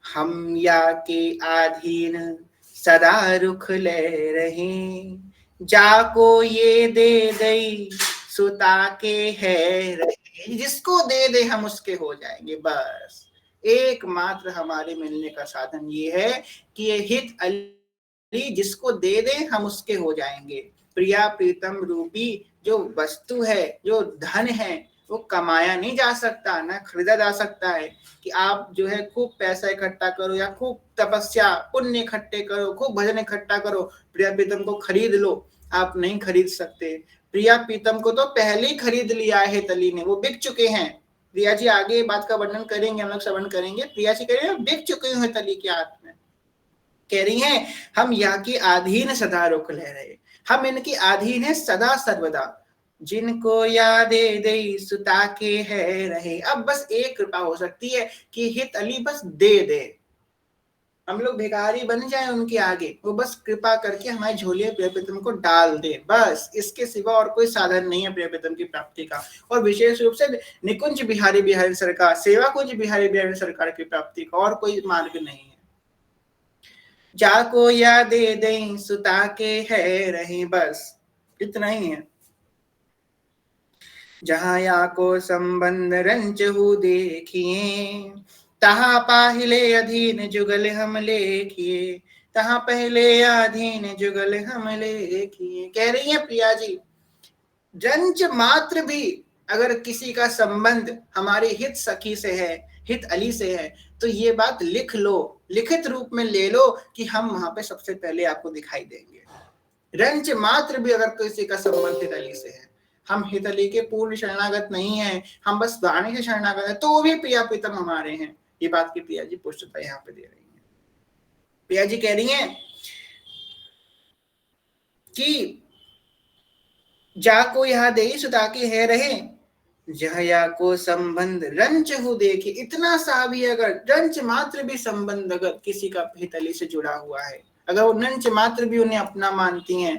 हम या के अधीन सदा रुख ले रहे, जाको ये दे दई सुता के है रहे। जिसको दे दे हम उसके हो जाएंगे। बस एकमात्र हमारे मिलने का साधन ये है कि ये हित अली जिसको दे दे हम उसके हो जाएंगे। प्रिया प्रीतम रूपी जो वस्तु है, जो धन है, वो कमाया नहीं जा सकता, ना खरीदा जा सकता है। कि आप जो है खूब पैसा इकट्ठा करो या खूब तपस्या पुण्य इकट्ठे करो, खूब भजन इकट्ठा करो, प्रिया प्रीतम को खरीद लो, आप नहीं खरीद सकते। प्रिया प्रीतम को तो पहले ही खरीद लिया है तली ने, वो बिक चुके हैं। प्रिया जी आगे बात का वर्णन करेंगे, हम लोग श्रवण करेंगे। प्रिया जी कह रहे हैं बिक चुके हैं तली के हाथ में। कह रही हैं हम यहाँ की अधीन सदा रुख ले रहे, हम इनकी अधीन है सदा सर्वदा। जिनको यादे दे सुता के है रहे। अब बस एक कृपा हो सकती है कि हित अली बस दे दे, हम लोग भिखारी बन जाए उनके आगे, वो बस कृपा करके हमारी झोली प्रिय प्रीतम को डाल दे। बस इसके सिवा और कोई साधन नहीं है प्रिय प्रीतम की प्राप्ति का। और विशेष रूप से निकुंज बिहारी बिहारी सरकार, सेवा कुंज बिहारी बिहारी सरकार की प्राप्ति का और कोई मार्ग नहीं है। जाको या दे दे सुता के है रहे, बस इतना ही है। जहाँ या को संबंध रंचहु देखिए, तहाँ पाहिले अधीन जुगल हम लेखिए, तहाँ पहले अधीन जुगल हम लेखिए। कह रही है प्रिया जी, रंच मात्र भी अगर किसी का संबंध हमारे हित सखी से है, हित अली से है, तो ये बात लिख लो, लिखित रूप में ले लो कि हम वहां पे सबसे पहले आपको दिखाई देंगे। रंच मात्र भी अगर किसी का संबंध हित अली से है, हम हित अली के पूर्ण शरणागत नहीं है, हम बस वाणी से शरणागत है, तो भी प्रिया प्रीतम हमारे हैं। ये बात की प्रिया जी पुष्टता यहाँ पे दे रही है। प्रिया जी कह रही हैं कि जाको यहाँ दे सुता के है रहे, जहया को संबंध रंच हो देखे। इतना सा भी अगर रंच मात्र भी संबंध अगर किसी का हित अली से जुड़ा हुआ है, अगर वो रंच मात्र भी उन्हें अपना मानती हैं,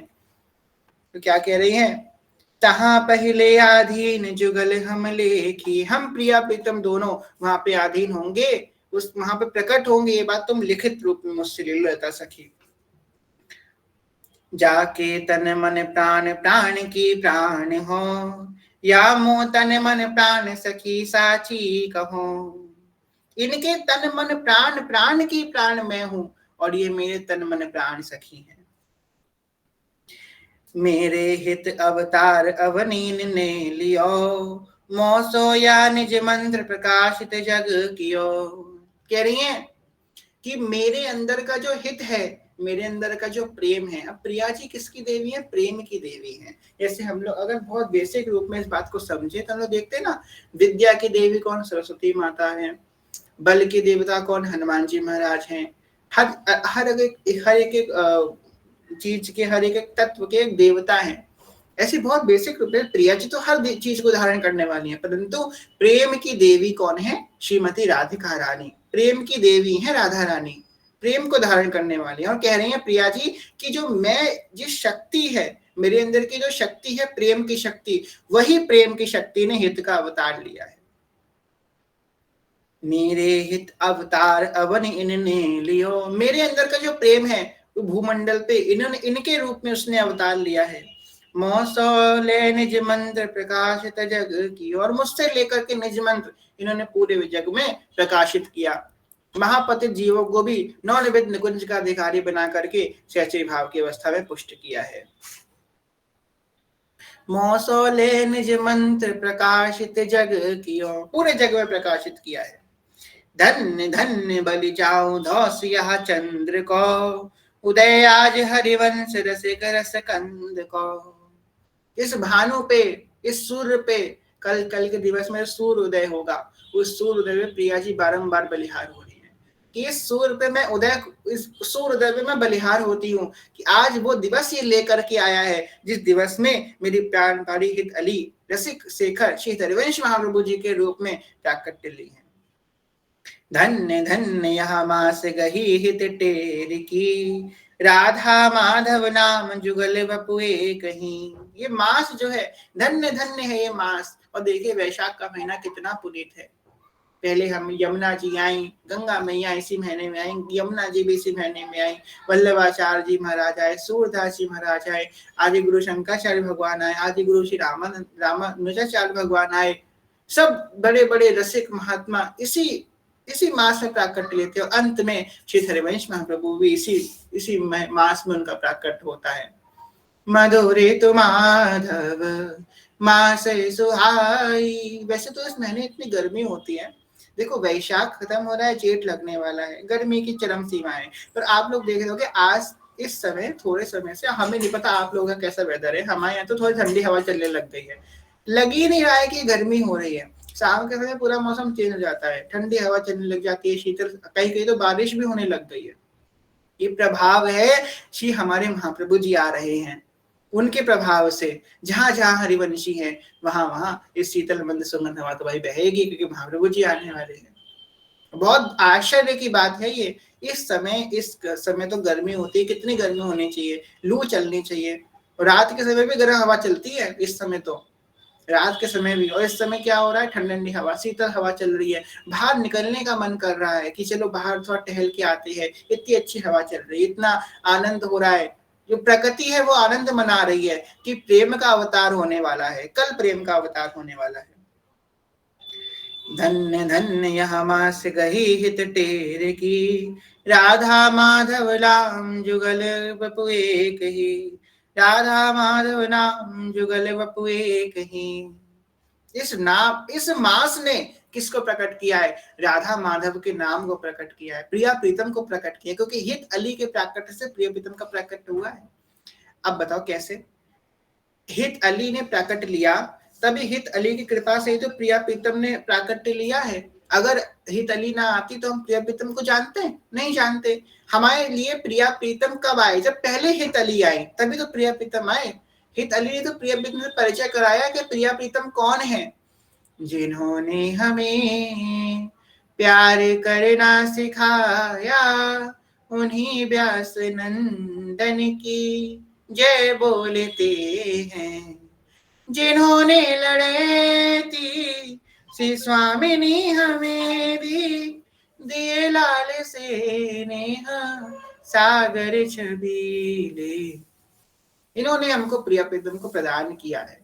तो क्या कह रही हैं, तहाँ पहले अधीन जुगल हम लेखी। हम प्रिया प्रीतम दोनों वहां पे अधीन होंगे, उस वहां पे प्रकट होंगे। ये बात तुम लिखित रूप में मुझसे ले लो लता सखी। जाके तन मन प्राण प्राण की प्राण हो, या मो तन मन प्राण सखी साची कहो। इनके तन मन प्राण प्राण की प्राण मैं हूं, और ये मेरे तन मन प्राण सखी हैं। मेरे हित अवतार अवनीन ने लियो, मोसो या निज मंत्र प्रकाशित जग कियो। कह रही हैं कि मेरे अंदर का जो हित है, मेरे अंदर का जो प्रेम है। अब प्रिया जी किसकी देवी है, प्रेम की देवी है। जैसे हम लोग अगर बहुत बेसिक रूप में इस बात को समझे तो हम लोग देखते हैं ना, विद्या की देवी कौन, सरस्वती माता है। बल की देवता कौन, हनुमान जी महाराज हैं। हर एक चीज के, हर एक तत्व के देवता हैं। ऐसी बहुत बेसिक रूप में प्रिया जी तो हर चीज को धारण करने वाली है, परंतु प्रेम की देवी कौन है, श्रीमती राधिका रानी। प्रेम की देवी है राधा रानी, प्रेम को धारण करने वाली है। और कह रही है प्रिया जी कि जो मैं, जिस शक्ति है मेरे अंदर की, जो शक्ति है प्रेम की शक्ति, वही प्रेम की शक्ति ने हित का अवतार लिया है। मेरे हित अवतार अवन इनने लियो। मेरे अंदर का जो प्रेम है वो भूमंडल पे इन्होंने, इनके रूप में उसने अवतार लिया है। मोसोले निज मंत्र प्रकाशित जग की, और मुझसे लेकर के निज मंत्र इन्होंने पूरे जग में प्रकाशित किया। महापतित जीवों को भी नौनिविद निकुंज का अधिकारी बना करके सहचरी भाव की अवस्था में पुष्ट किया है। मोसोले निज मंत्र प्रकाशित जग कियो, पूरे जग में प्रकाशित किया है। धन्य धन्य बलि जाऊं धौस यह चंद्र को, उदय आज हरिवंश रसिक रस कंद को। इस भानु पे, इस सूर्य पे कल कल के दिवस में सूर्य उदय होगा। उस सूर्य उदय में प्रिया जी बारंबार बलिहार हो रही है कि इस सूर्य पे मैं उदय, इस सूर्य उदय पे मैं बलिहार होती हूँ कि आज वो दिवस ये लेकर के आया है जिस दिवस में मेरी प्राण प्यारी हित अली रसिक शेखर श्री हरिवंश महाप्रभु जी के रूप में प्राकट्य ली है। धन्य धन्य यह मास गही हित टेर की, राधा माधव नाम जुगल बपुए कहीं। ये मास जो है धन्य धन्य है ये मास। और देखिए वैशाख का महीना कितना पुनीत है। पहले हम यमुना जी आई, गंगा मैया इसी महीने में आई, यमुना जी भी इसी महीने में आई, वल्लभाचार्य जी महाराज आए, सूरदास जी महाराज आए, आदि गुरु शंकराचार्य भगवान आए, आदि गुरु श्री रामानुजाचार्य भगवान आए। सब बड़े बड़े रसिक महात्मा इसी मास में प्राकट्य लेते हैं। अंत में श्री हरिवंश महाप्रभु भी इसी मास में उनका प्राकट होता है। मधुरे तो माधव मास सुहाई। वैसे तो इस महीने इतनी गर्मी होती है, देखो वैशाख खत्म हो रहा है, जेठ लगने वाला है, गर्मी की चरम सीमा है। पर आप लोग देख रहे हो कि आज इस समय थोड़े समय से, हमें नहीं पता आप लोगों का कैसा वेदर है, हमारे यहाँ तो थोड़ी ठंडी हवा चलने लग गई है। लग ही नहीं रहा है कि गर्मी हो रही है। शाम के समय पूरा मौसम चेंज हो जाता है, ठंडी हवा चलने लग जाती है, शीतल, कहीं कहीं तो बारिश भी होने लग गई है। ये प्रभाव है श्री हमारे महाप्रभु जी आ रहे हैं। उनके प्रभाव से जहां जहां हरिवंशी है वहां वहां इस शीतल मंद सुगंध हवा तो भाई बहेगी, क्योंकि महाप्रभु जी आने वाले हैं। बहुत आश्चर्य की बात है ये। इस समय तो गर्मी होती है, कितनी गर्मी होनी चाहिए, लू चलनी चाहिए। रात के समय भी गर्म हवा चलती है इस समय तो, रात के समय भी। और इस समय क्या हो रहा है, ठंडी ठंडी हवा, शीतल हवा चल रही है, बाहर निकलने का मन कर रहा है कि चलो बाहर थोड़ा टहल के आते हैं। इतनी अच्छी हवा चल रही है, इतना आनंद हो रहा है। जो प्रकृति है वो आनंद मना रही है कि प्रेम का अवतार होने वाला है, कल प्रेम का अवतार होने वाला है। धन्य धन्य यह मास गही हित टेर की, राधा माधव नाम जुगल बपु एक ही, राधा माधव नाम जुगल बपु एक ही। इस मास ने किसको प्रकट किया है, राधा माधव के नाम को प्रकट किया है, प्रिया प्रीतम को प्रकट किया है, क्योंकि हित अली के प्राकट्य से प्रिया प्रीतम का प्रकट हुआ है। अब बताओ कैसे, हित अली ने प्राकट लिया, तभी हित अली की कृपा से ही तो प्रिया प्रीतम ने प्राकट्य लिया है। अगर हित अली ना आती तो हम प्रिया प्रीतम को जानते, नहीं जानते। हमारे लिए प्रिया प्रीतम कब आए, जब पहले हित अली आए तभी तो प्रिया प्रीतम आए। हित अली ने तो प्रिया प्रीतम से परिचय कराया कि प्रिया प्रीतम कौन है। जिन्होंने हमें प्यार करना सिखाया, उन्हीं व्यास नंदन की जय बोलते हैं। जिन्होंने लड़े थी श्री स्वामिनी हमें भी, दिए लाल से नेहा सागर छबीले। इन्होंने हमको प्रिया प्रीतम को प्रदान किया है।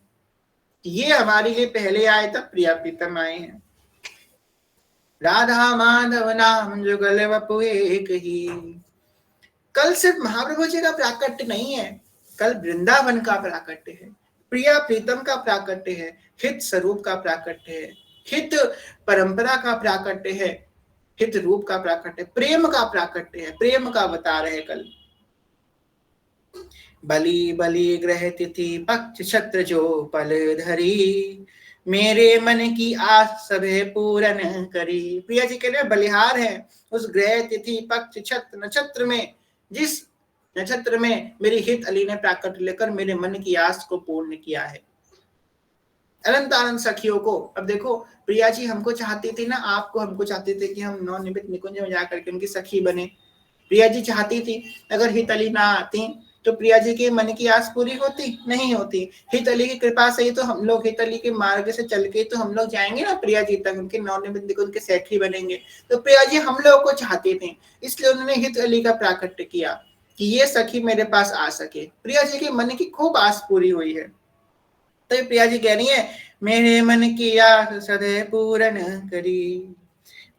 ये हमारे लिए पहले आए तब प्रिया प्रीतम आए हैं। राधा माधव नाम जुगल बपु एक ही। कल सिर्फ महाप्रभु जी का प्राकट्य नहीं है, कल वृंदावन का प्राकट्य है, प्रिया प्रीतम का प्राकट्य है, हित स्वरूप का प्राकट्य है, हित परंपरा का प्राकट्य है, हित रूप का प्राकट्य, प्रेम का प्राकट्य है, प्रेम का अवतार है कल। बलि बलि ग्रह तिथि पक्ष छत्र जो पल धरी, मेरे मन की आस सभे पूरन करी। प्रिया जी कह रहे बलिहार है उस ग्रह तिथि पक्ष छत्र नक्षत्र में, जिस नक्षत्र में मेरी हित अली ने प्राकट्य लेकर मेरे मन की आस को पूर्ण किया है। अनंत आनंद सखियों को, अब देखो प्रिया जी हमको चाहती थी ना, आपको हमको चाहते थे कि हम नवनिर्मित निकुंज में जाकर के उनकी सखी बने। प्रिया जी चाहती थी, अगर हित अली ना आती तो प्रिया जी के मन की आस पूरी होती, नहीं होती। हित अली की कृपा से ही तो हम लोग हित अली के मार्ग से चल के तो हम लोग जाएंगे ना प्रिया जी तक, उनके नवनिर्मित निकुंज के सखी बनेंगे। तो प्रिया जी हम लोग को चाहते थे, इसलिए उन्होंने हित अली का प्राकट्य किया कि ये सखी मेरे पास आ सके। प्रिया जी के मन की खूब आस पूरी हुई है। तो प्रिया जी कह रही है, मेरे मन की आस सदैव पूर्ण करी,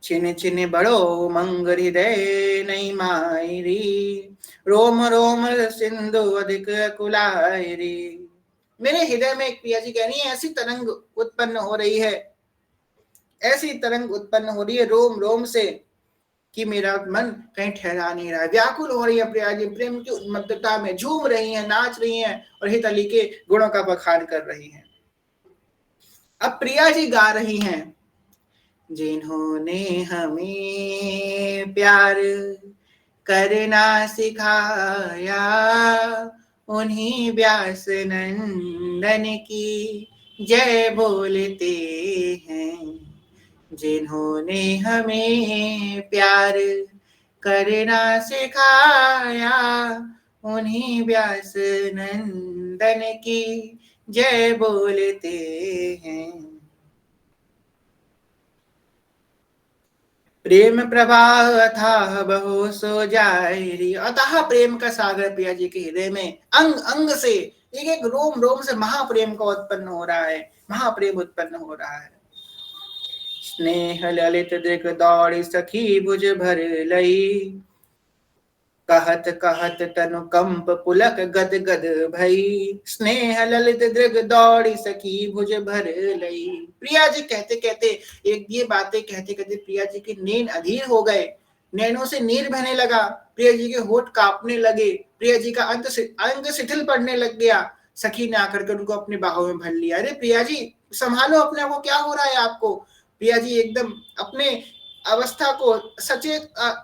छिन छिन बड़ो मंग हृदय नहीं मायरी, रोम रोम सिंधु अधिक कुलायरी। मेरे हृदय में, प्रिया जी कह रही है, ऐसी तरंग उत्पन्न हो रही है, ऐसी तरंग उत्पन्न हो रही है रोम रोम से, कि मेरा मन कहीं ठहरा नहीं रहा है। व्याकुल हो रही है प्रिया जी, प्रेम की उन्मत्तता में झूम रही हैं, नाच रही हैं और हित अली के गुणों का बखान कर रही हैं। अब प्रिया जी गा रही हैं, जिन्होंने हमें प्यार करना सिखाया, उन्हीं व्यास नंदन की जय बोलते हैं। जिन्होंने हमें प्यार करना सिखाया, उन्हीं व्यास नंदन की जय बोलते हैं। प्रेम प्रवाह अथाह बहो सो जाए, अतः प्रेम का सागर प्रिया जी के हृदय में अंग अंग से, एक एक रोम रोम से महाप्रेम का उत्पन्न हो रहा है, महाप्रेम उत्पन्न हो रहा है। स्नेह ललित दृक दौड़ी सखी भुज भर लई, कहत कहत तनु कंप पुलक गद गद भई। स्नेह ललित दृग दौड़ी सखी भुज भर लई। प्रिया जी कहते कहते, एक ये बातें कहते कहते प्रिया जी के नैन अधीर हो गए, नैनों से नीर बहने लगा, प्रिया जी के होठ कांपने लगे, प्रिया जी का अंग शिथिल पड़ने लग गया। सखी ने आकर के उनको अपने बाहों में भर लिया। अरे प्रिया जी संभालो अपने आप को, क्या हो रहा है आपको। प्रिया जी एकदम अपने अवस्था को सचेत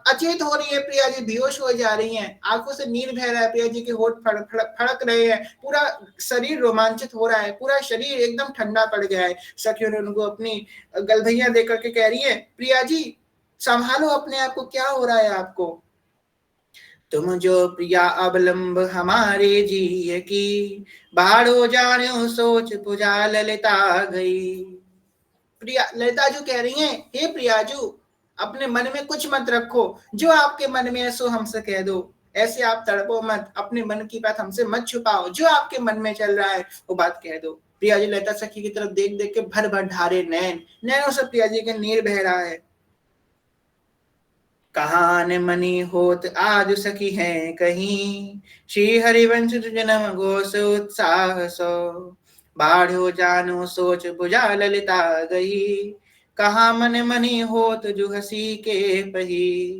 अचेत हो रही है, प्रिया जी बेहोश हो जा रही हैं, आंखों से नीर बह रहा है, प्रिया जी के होठ फड़क रहे हैं, पूरा शरीर रोमांचित हो रहा है, पूरा शरीर एकदम ठंडा पड़ गया है। सखियों ने उनको अपनी गलभैया देकर के कह रही है, प्रिया जी संभालो अपने आप को, क्या हो रहा है आपको। तुम जो प्रिया अवलंब हमारे जी की, बाढ़ो जानो सोच पूजा ललिता गई। प्रिया ललिता जो कह रही हैं, हे प्रियाजू अपने मन में कुछ मत रखो, जो आपके मन में है सो हमसे कह दो, ऐसे आप तड़पो मत, अपने मन की बात हमसे मत छुपाओ, जो आपके मन में चल रहा है वो बात कह दो। प्रिया जी ललिता सखी की तरफ देख देख के भर भर ढारे नैनों से प्रिया जी के नीर बह रहा है। कहान मनी होत आज सखी है कहीं, श्री हरिवंश जन्म घोष उत्साह सो, बाढ़ो जानो सोच बुझा ललिता गई, कहा मन मनी होत जो हसी के पही।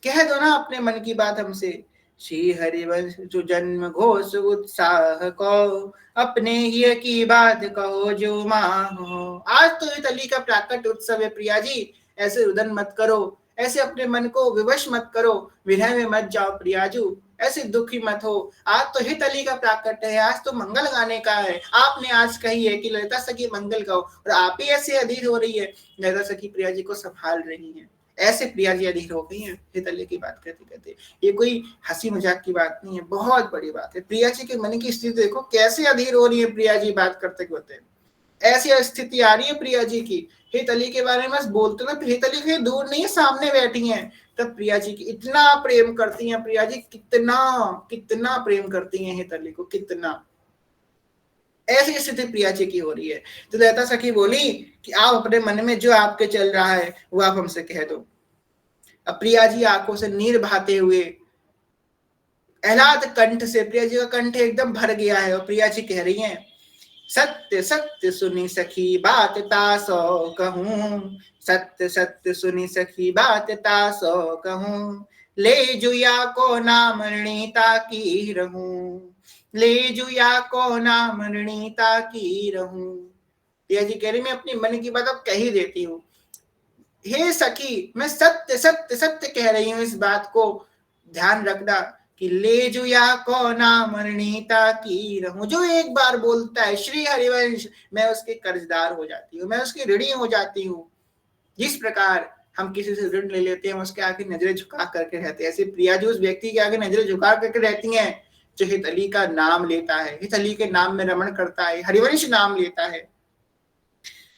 कह दो ना अपने मन की बात हमसे, श्री हरिवंश जो जन्म घोष उत्साह को, अपने ही की बात कहो जो माहो। आज तो इस अली का प्राकट उत्सव है प्रिया जी, ऐसे रुदन मत करो, ऐसे अपने मन को विवश मत करो, विरह में मत जाओ प्रियाजू, ऐसे दुखी मत हो। आज तो हित अली का प्राकट है, आज तो मंगल गाने का है। आपने आज कही है कि ललिता सखी मंगल गाओ, और आप ही ऐसे अधीर हो रही है। ललिता सखी प्रिया जी को संभाल रही है, ऐसे प्रिया जी अधीर हो गई हैं हित अली की बात करते करते। ये कोई हंसी मजाक की बात नहीं है, बहुत बड़ी बात है। प्रिया जी के मन की स्थिति देखो कैसे अधीर हो रही है प्रिया जी बात करते करते, ऐसी स्थिति आ रही है प्रिया जी की। हित अली के बारे में बस बोलते ना, हित अली के दूर नहीं है, सामने बैठी हैं, तब प्रिया जी की इतना प्रेम करती हैं प्रिया जी, कितना कितना प्रेम करती हैं हित अली को, कितना। ऐसी स्थिति प्रिया जी की हो रही है। तो ललिता सखी बोली कि आप अपने मन में जो आपके चल रहा है वो आप हमसे कह दो। अब प्रिया जी आंखों से नीर बहाते हुए, आह्लाद कंठ से, प्रिया जी का कंठ एकदम भर गया है, और प्रिया जी कह रही हैं, सत्य सत्य सुनी सखी बात तासो कहूं, सत्य सत्य सुनी सखी बात तासो कहूं, ले जुया को नाम रणीता की रहूं, ले जुया को नाम रणीता की रहूं। प्रिया जी कह रही मैं अपनी मन की बात अब कह ही देती हूँ, हे सखी मैं सत्य सत्य सत्य कह रही हूँ, इस बात को ध्यान रखना कि ले जुया को नाम रणीता की रहूं। जो एक बार बोलता है श्री हरिवंश, मैं उसके कर्जदार हो जाती हूँ, मैं उसकी ऋणी हो जाती हूँ। जिस प्रकार हम किसी से ऋण ले लेते हैं, उसके आगे नजरें झुका करके रहते हैं, ऐसे प्रिया जी उस व्यक्ति के आगे नजरें झुका करके रहती हैं जो हित अली का नाम लेता है, हित अली के नाम में रमण करता है, हरिवंश नाम लेता है।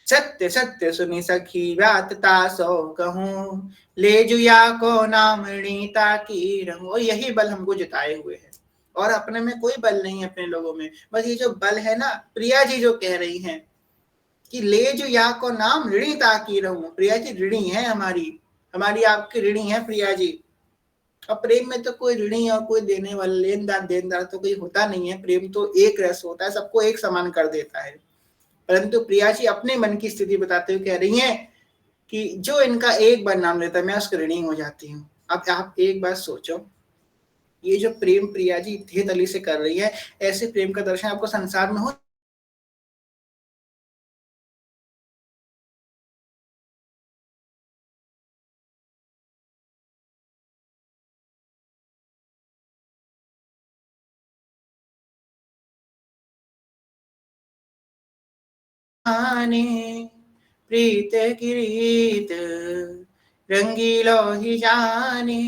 सत्य सत्य सुनी सखी बात तासो कहूं, ले जुया को नाम रणीता की रहूं। यही बल हमको जिताए हुए है, और अपने में कोई बल नहीं है अपने लोगों में, बस ये जो बल है ना, प्रिया जी जो कह रही हैं कि ले जुया को नाम ऋणीता की रहूं। प्रिया जी ऋणी है हमारी, हमारी आपकी ऋणी है प्रिया जी। अब प्रेम में तो कोई ऋणी और कोई देने वाला, लेनदार देनदार तो कोई होता नहीं है, प्रेम तो एक रस होता है, सबको एक समान कर देता है। परंतु प्रिया जी अपने मन की स्थिति बताते हुए कह रही हैं कि जो इनका एक बार नाम लेता है मैं उसका ऋणी हो जाती हूँ। अब आप एक बार सोचो, ये जो प्रेम प्रिया जी हित अली से कर रही है, ऐसे प्रेम का दर्शन आपको संसार में हो? आने प्रीत की रीत रंगीलो ही जाने।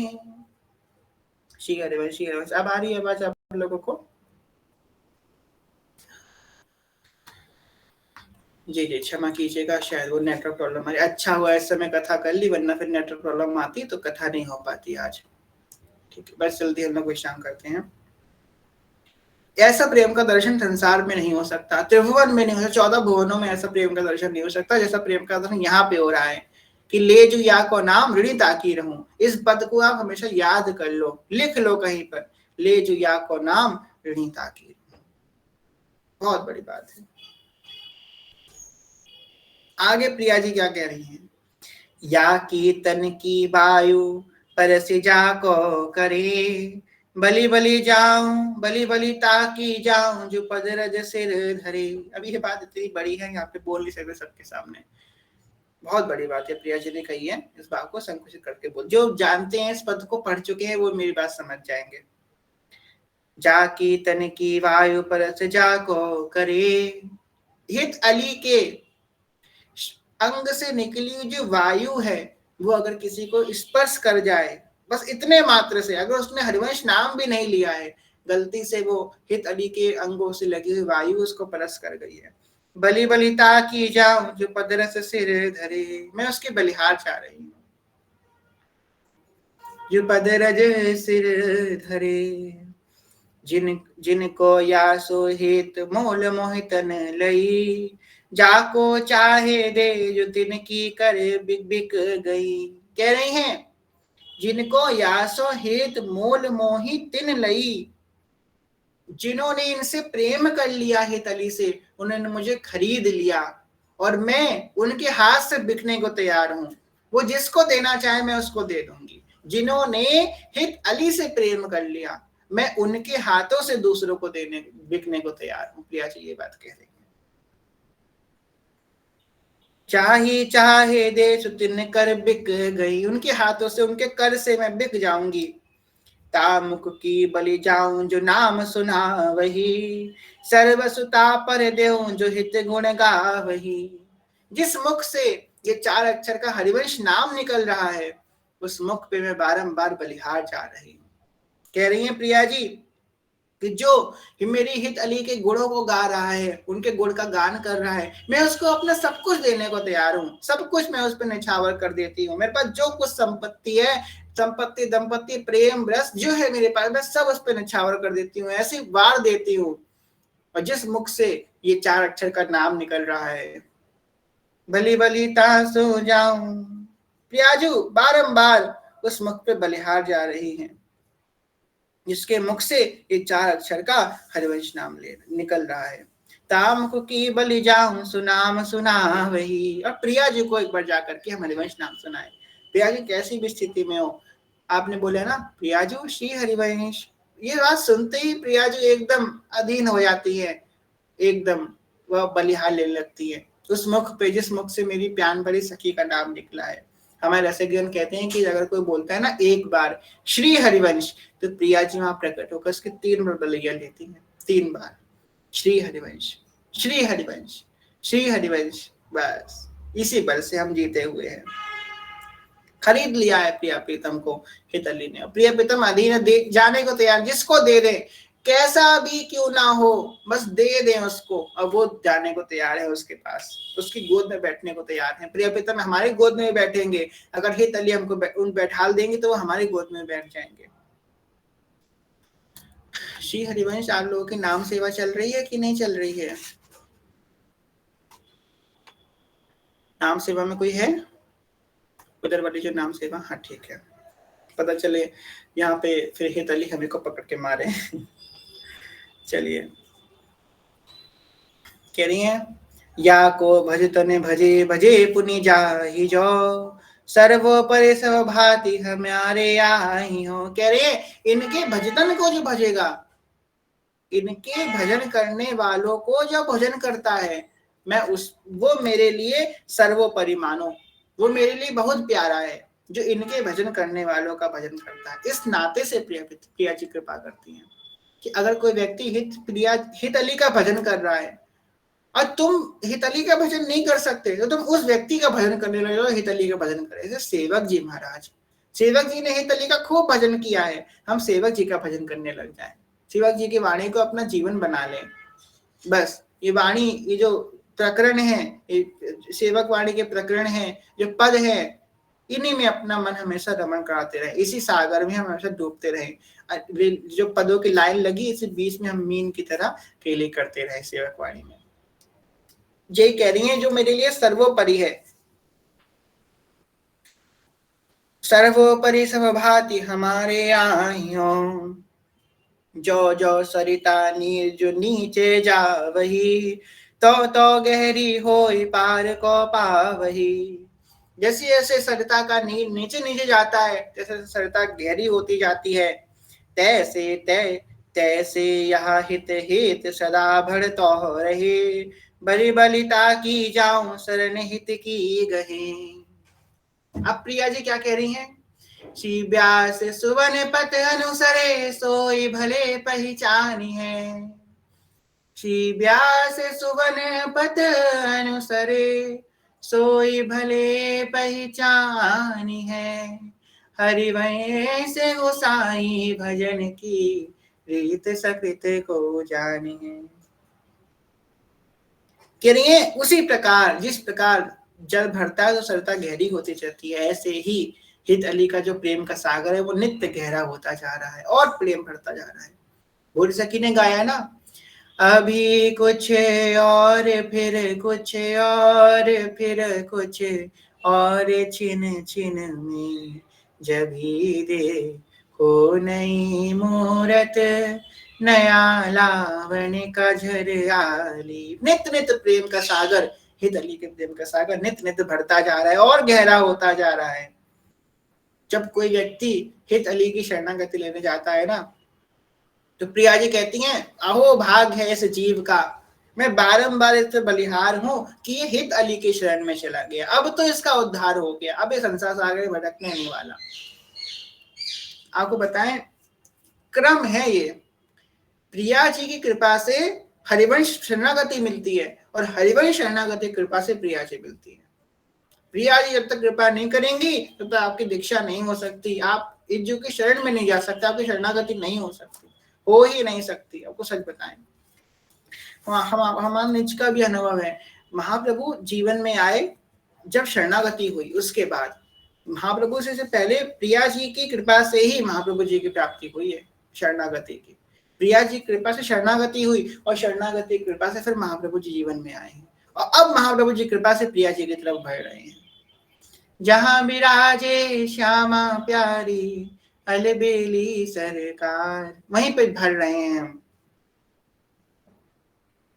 श्री हरिवंश, श्री हरिवंश। अब आ रही है आवाज आप लोगों को? जी जी, क्षमा कीजिएगा, शायद वो नेटवर्क प्रॉब्लम आ रही। अच्छा हुआ इस समय कथा कर ली, वरना फिर नेटवर्क प्रॉब्लम आती तो कथा नहीं हो पाती आज। ठीक है, बस जल्दी हम लोग विश्राम करते हैं। ऐसा प्रेम का दर्शन संसार में नहीं हो सकता, त्रिभुवन में नहीं हो सकता, 14 भुवनों में ऐसा प्रेम का दर्शन नहीं हो सकता जैसा प्रेम का दर्शन यहाँ पे हो रहा है कि ले जू या को नाम ऋणी ताकी रहूं। इस पद को आप हमेशा याद कर लो, लिख लो कहीं पर, ले जू या को नाम ऋणी ताकी रहूं। बहुत बड़ी बात है। आगे प्रिया जी क्या कह रही हैं? या की तन की वायु परस जाको करे, बलि बलि जाऊं बलि बलि ताकी जाऊं जो पद रज सिर धरे। अब ये बात इतनी बड़ी है, यहाँ पे बोल नहीं सकते सबके सामने। बहुत बड़ी बात है प्रिया जी ने कही है, इस बात को संकुचित करके बोल। जो जानते हैं इस पद को पढ़ चुके हैं वो मेरी बात समझ जाएंगे। जाकी तन की वायु परस जाको करे, हित अली के अंग से निकली जो वायु है वो अगर किसी को स्पर्श कर जाए, बस इतने मात्र से, अगर उसने हरिवंश नाम भी नहीं लिया है, गलती से वो हित अली के अंगों से लगी हुई वायु उसको परस कर गई है। बलि बलिता की जाऊं जो पदरस सिर धरे, मैं उसकी बलिहार चाह रही हूँ। जो पदरज सिर धरे, जिनको या सो हित मोल मोहितन लई, जाको चाहे दे जो तिनकी करे बिक बिक गई। कह रही हैं जिनको यासो हित मोल मोहि तिन लई, जिन्होंने इनसे प्रेम कर लिया है तली से, उन्होंने मुझे खरीद लिया और मैं उनके हाथ से बिकने को तैयार हूं। वो जिसको देना चाहे मैं उसको दे दूंगी। जिन्होंने हित अली से प्रेम कर लिया, मैं उनके हाथों से दूसरों को देने बिकने को तैयार हूं। प्रिया जी ये बात कह रही है। चाहे चाहे देश तिन कर बिक गई, उनके हाथों से, उनके कर से मैं बिक जाऊंगी। तामुक की बलि जाऊं जो नाम सुना वही, सर्वसुता पर देऊं जो हित गुण गा वही। जिस मुख से ये 4 अक्षर का हरिवंश नाम निकल रहा है, उस मुख पे मैं बारंबार बलिहार जा रही हूँ। कह रही है प्रिया जी कि जो मेरी हित अली के गुणों को गा रहा है, उनके गुण का गान कर रहा है, मैं उसको अपना सब कुछ देने को तैयार हूँ। सब कुछ मैं उस पर निछावर कर देती हूँ। मेरे पास जो कुछ संपत्ति है, संपत्ति दंपत्ति प्रेम रस जो है मेरे पास, मैं सब उस पर निछावर कर देती हूँ, ऐसी वार देती हूँ। और जिस मुख से ये 4 अक्षर का नाम निकल रहा है, बलि बलि तासो जाऊं, प्रियाजू बारंबार उस मुख पे बलिहार जा रही हैं जिसके मुख से ये 4 अक्षर का हरिवंश नाम ले निकल रहा है। ताम को की बलि जाऊं सुनाम सुना वही। और प्रिया जी को एक बार जाकर के हम हरिवंश नाम सुनाए। प्रिया जी कैसी भी स्थिति में हो, आपने बोला ना प्रियाजू श्री हरिवंश, ये बात सुनते ही प्रियाजू एकदम अधीन हो जाती है, एकदम वह बलिहार लेने लगती है उस मुख पे जिस मुख से मेरी प्यान भरी सखी का नाम निकला है। हमारे रसिकगण कहते हैं कि अगर कोई बोलता है ना एक बार श्री हरिवंश, तो प्रिया जी वहां प्रकट होकर उसके 3 बार बलिया लेती है। 3 बार श्री हरिवंश, श्री हरिवंश, श्री हरिवंश। बस इसी बल से हम जीते हुए हैं। खरीद लिया है प्रिया प्रीतम को हित अली ने। प्रिया प्रीतम अधीन दे जाने को तैयार, जिसको दे दे, कैसा भी क्यों ना हो, बस दे दें उसको, और वो जाने को तैयार है उसके पास, उसकी गोद में बैठने को तैयार है। प्रिया प्रीतम हमारी गोद में बैठेंगे, अगर हित अली हमको बैठाल देंगे तो वो हमारी गोद में बैठ जाएंगे। श्री हरिवंश आप लोगों की नाम सेवा चल रही है कि नहीं चल रही है? नाम सेवा में कोई है उधर वाली जो नाम सेवा? हाँ ठीक है, पता चले यहाँ पे फिर हित अली हमें को पकड़ के मारे। चलिए, कह रही हैं या को भज तने भजे भजे पुनि जाहि जो, सर्वोपरि सब भांति हमारे आई हो। कह रहे इनके भजतन को जो भजेगा, इनके भजन करने वालों को जो भजन करता है, मैं उस वो मेरे लिए सर्वोपरि मानो, वो मेरे लिए बहुत प्यारा है जो इनके भजन करने वालों का भजन करता है। इस नाते से प्रिया जी कृपा करती हैं कि अगर कोई व्यक्ति हित अली का भजन कर रहा है और तुम हित अली का भजन नहीं कर सकते, तो तुम उस व्यक्ति का भजन करने लगे हो, हित अली का भजन करे। जैसे सेवक जी महाराज, सेवक जी ने हित अली का खूब भजन किया है, हम सेवक जी का भजन करने लग जाए, सेवक जी की वाणी को अपना जीवन बना लें। बस ये वाणी, ये जो प्रकरण है, सेवक वाणी के प्रकरण है, जो पद है, इन्हीं में अपना मन हमेशा रमण कराते रहे, इसी सागर में हम हमेशा डूबते रहे। जो पदों की लाइन लगी, इसी बीच में हम मीन की तरह केली करते रहे सेवक वाणी में। ये कह रही है जो मेरे लिए सर्वोपरि है, सर्वोपरि सब भांति हमारे आइयो, जो जो सरिता नीर जो नीचे जा वही, तो गहरी होई पार को पावही। जैसे जैसे सरिता का नीर नीचे नीचे जाता है, जैसे सरिता गहरी होती जाती है, तैसे तैसे यह हित हित सदा बढ़तो रहे, बलि बलिता की जाऊं शरण हित की गहे। अब प्रिया जी क्या कह रही हैं? श्री व्यास सुवन पथ अनुसरे सोई भले पहचानी है, श्री व्यास सुवन पथ अनुसरे सोई भले पहचानी है, हरिवंश गोसाई भजन की रीत सकृत को जानी है। कह रही है उसी प्रकार जिस प्रकार जल भरता है तो सरिता गहरी होती जाती है, ऐसे ही हित अली का जो प्रेम का सागर है वो नित्य गहरा होता जा रहा है और प्रेम बढ़ता जा रहा है। भोरी सखी ने गाया ना, अभी कुछ और फिर कुछ और फिर कुछ और छिन छिन में, जभी देखो नई मूरत नया लावण्य का झरियाली। नित्य नित्य प्रेम का सागर, हित अली के प्रेम का सागर नित्य नित्य बढ़ता जा रहा है और गहरा होता जा रहा है। जब कोई व्यक्ति हित अली की शरणागति लेने जाता है ना, तो प्रिया जी कहती हैं, अहो भाग है इस जीव का, मैं बारंबार इससे बलिहार हूं कि ये हित अली के शरण में चला गया, अब तो इसका उद्धार हो गया, अब ये संसार सागर भटकने नहीं वाला। आपको बताएं क्रम है ये, प्रिया जी की कृपा से हरिवंश शरणागति मिलती है और हरिवंश शरणागति कृपा से प्रिया जी मिलती है। प्रिया जी जब तक कृपा नहीं करेंगी तब तक आपकी दीक्षा नहीं हो सकती, आप इज्जू की शरण में नहीं जा सकते, आपकी शरणागति नहीं हो सकती, हो ही नहीं सकती। आपको सच बताएं, हमारा निज का भी अनुभव है, महाप्रभु जीवन में आए, जब शरणागति हुई उसके बाद महाप्रभु से पहले प्रिया जी की कृपा से ही महाप्रभु जी की प्राप्ति हुई है शरणागति की। प्रिया जी कृपा से शरणागति हुई और शरणागति कृपा से फिर महाप्रभु जी जीवन में आए हैं और अब महाप्रभु जी कृपा से प्रिया जी की तरफ बढ़ रहे हैं। जहां विराजे श्यामा प्यारी अलबेली सरकार, वहीं पे भर रहे हैं हम।